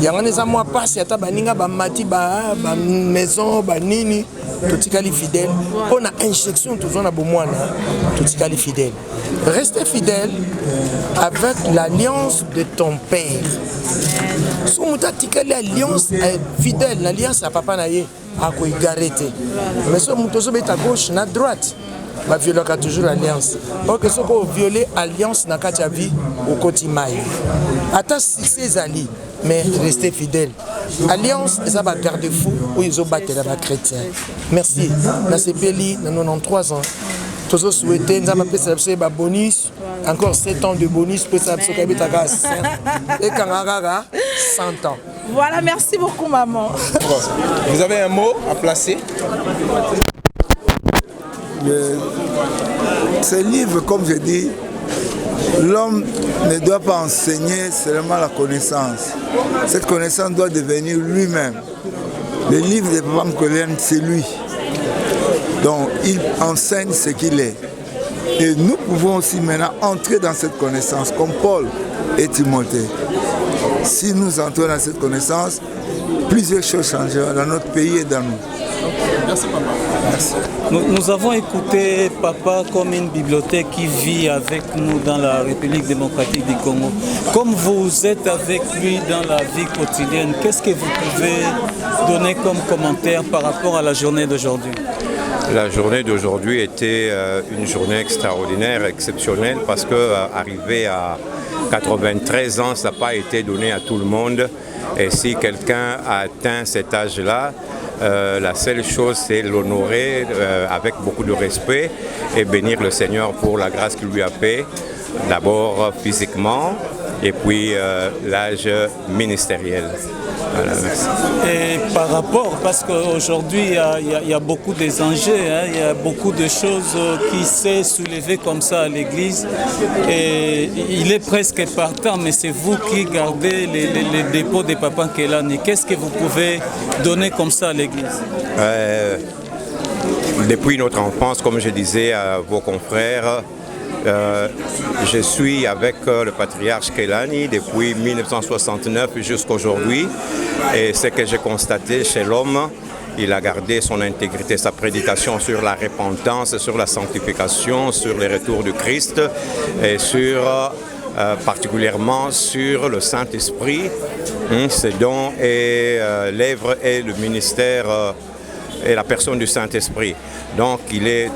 Yango neza moi passe ata baninga ba mati ba maison ba nini totikali fidèle. On a injection toujours na bomwana totikali fidèle. Restez fidèle avec l'alliance de ton père. Si on t'a tikali alliance fidèle, l'alliance à papa na ye. À quoi garder. Mais si on est à gauche, à droite, on violer toujours l'alliance. Or que si on violer l'alliance dans la vie, au quotidien. Attends ces alliés, mais restez fidèles. Alliance, c'est un garde-fou où ils ont battu les chrétiens. Merci. Dans ces pays, dans 93 ans, tous souhaité, nous avons fait un bonus, encore 7 ans de bonus pour ça, et quand on a 100 ans. Voilà, merci beaucoup maman. Vous avez un mot à placer? Ce livre, comme je dis, l'homme ne doit pas enseigner seulement la connaissance. Cette connaissance doit devenir lui-même. Le livre de Papa Nkelani, c'est lui. Donc, il enseigne ce qu'il est. Et nous pouvons aussi maintenant entrer dans cette connaissance, comme Paul et Timothée. Si nous entrons dans cette connaissance, plusieurs choses changeront dans notre pays et dans nous. Merci papa. Merci. Nous avons écouté papa comme une bibliothèque qui vit avec nous dans la République démocratique du Congo. Comme vous êtes avec lui dans la vie quotidienne, qu'est-ce que vous pouvez donner comme commentaire par rapport à la journée d'aujourd'hui? La journée d'aujourd'hui était une journée extraordinaire, exceptionnelle, parce que arrivé à 93 ans, ça n'a pas été donné à tout le monde. Et si quelqu'un a atteint cet âge-là, la seule chose, c'est l'honorer avec beaucoup de respect et bénir le Seigneur pour la grâce qu'il lui a fait, d'abord physiquement et puis l'âge ministériel. Voilà, merci. Et par rapport, parce qu'aujourd'hui, il y a beaucoup des enjeux, hein, il y a beaucoup de choses qui s'est soulevé comme ça à l'église. Et il est presque partant, mais c'est vous qui gardez les dépôts de Papa Nkelani. Qu'est-ce que vous pouvez donner comme ça à l'église? Depuis notre enfance, comme je disais à vos confrères, je suis avec le patriarche Nkelani depuis 1969 jusqu'à aujourd'hui. Et ce que j'ai constaté chez l'homme, il a gardé son intégrité, sa prédication sur la repentance, sur la sanctification, sur le retour du Christ et sur, particulièrement sur le Saint-Esprit, ses dons et l'œuvre et le ministère et la personne du Saint-Esprit. Donc il est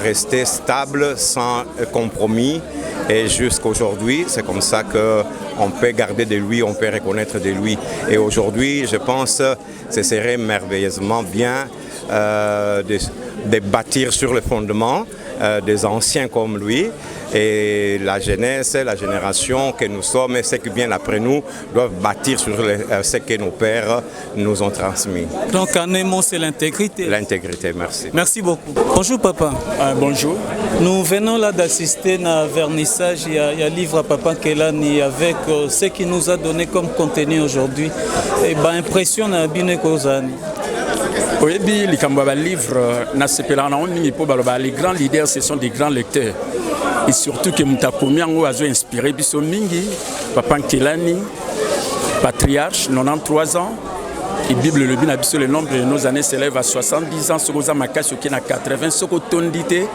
resté stable, sans compromis, et jusqu'à aujourd'hui, c'est comme ça qu'on peut garder de lui, on peut reconnaître de lui. Et aujourd'hui, je pense que ce serait merveilleusement bien de bâtir sur le fondement des anciens comme lui, et la jeunesse, la génération que nous sommes et ceux qui viennent après nous doivent bâtir sur ce que nos pères nous ont transmis. Donc en un mot, c'est l'intégrité. L'intégrité, merci. Merci beaucoup. Bonjour papa. Bonjour. Nous venons là d'assister à un vernissage, il y a livre à Papa Nkelani avec ce qu'il nous a donné comme contenu aujourd'hui. Et impression à Bine Kozani. Oui, les livres, les grands leaders, ce sont des grands lecteurs. Et surtout que Moutakoumi a inspiré Bisso Mingi, Papa Nkelani, patriarche, 93 ans. Et Bible le bin le nombre de nos années s'élève à 70 ans, Sokoza Makashi qui a 80, Sokotondité,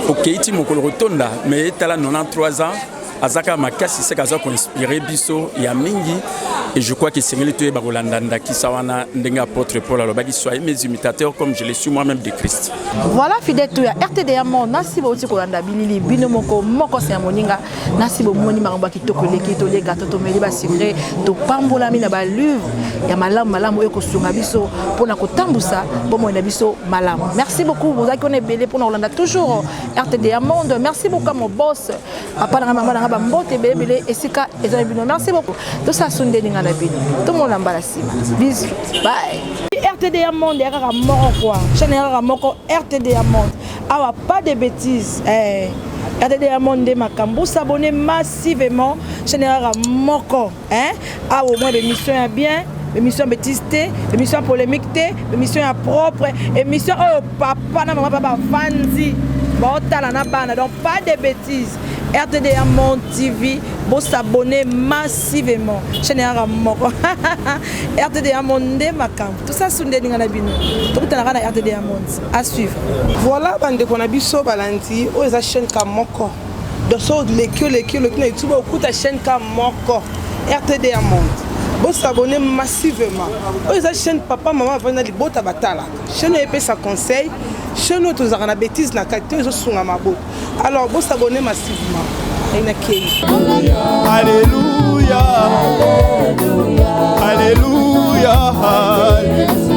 Okeiti Mokolo Rotonda, mais il a 93 ans. Azaka Makasi c'est kaza ko inspiré biso ya mingi, et je crois que c'est ngeli toye bakolandanda ki sawana ndenga apôtre Paul alobaki soyez mes imitateurs comme je le suis moi-même de Christ. Voilà fidèle to ya RTD Monde nasi bo ti kolanda bilili bino moko se moninga nasi bo moni maramba ki tokoleki to le gato to meli ba secret to pambola mina ba livre ya malamu e ko sunga biso pona ko tambusa bo mo na biso malamu. Merci beaucoup vous avez connait belé pour Olanda toujours RTD Monde. Merci beaucoup mon boss papa na maman na ba mbote belé esika ezali bino. Merci beaucoup to sa sunde ninga na bino to mo lamba la sima. Bisous bye. RTD Monde ya kaka moko quoi chaîne ya kaka moko RTD Monde awa pas de bêtises RTD Monde makambo s'abonner massivement chaîne ya kaka moko awa au moins l'émission est bien, émission bêtise, émission polémique, émission propre, émission oh papa na maman papa fanzi botala na bana, donc pas de bêtises. RTD Monde TV, vous s'abonner massivement. Chaîne Moko. RTD Monde Makam. Tout ça sur des lignes à bino. Tout le temps na RTD Monde. À suivre. Voilà bande qu'on a biso balanti. Oh esa chaîne comme Moko. De so le na YouTube au ta chaîne comme Moko. RTD Monde. Vous s'abonner massivement. Oh esa chaîne papa maman vana li bota batala. Chaîne épée sa conseil. Chez nous, tous les bêtises, na qualité, ils sont à ma botte. Alors, vous s'abonnez massivement. Alléluia. Alléluia. Alléluia.